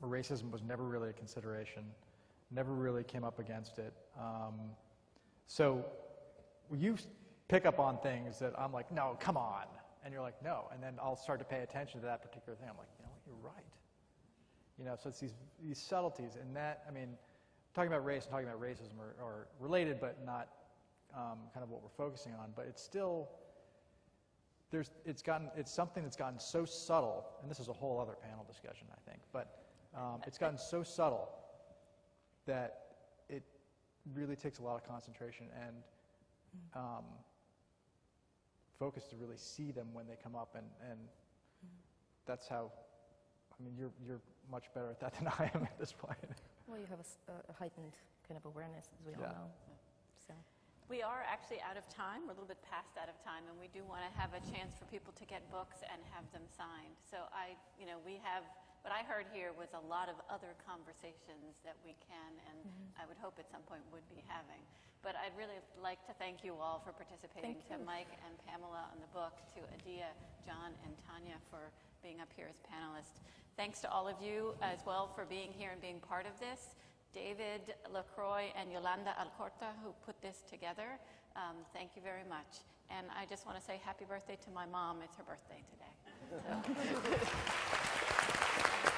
C: racism was never really a consideration, never really came up against it. So you pick up on things that I'm like, no, come on. And you're like, no. And then I'll start to pay attention to that particular thing. I'm like, you're right. So it's these subtleties. And that, talking about race and talking about racism are related, but not kind of what we're focusing on. But it's still, it's something that's gotten so subtle, and this is a whole other panel discussion, I think, but it's gotten so subtle that it really takes a lot of concentration and focus to really see them when they come up, and that's how, you're much better at that than I am at this point.
B: Well, you have a heightened kind of awareness, as we all know. So.
L: We are actually out of time. We're a little bit past out of time, and we do want to have a chance for people to get books and have them signed. So we have, what I heard here was a lot of other conversations that we can, and I would hope at some point would be having. But I'd really like to thank you all for participating, to Mike and Pamela on the book, to Adia, John, and Tanya for being up here as panelists. Thanks to all of you as well for being here and being part of this. David LaCroix and Yolanda Alcorta, who put this together, thank you very much. And I just want to say happy birthday to my mom. It's her birthday today. So.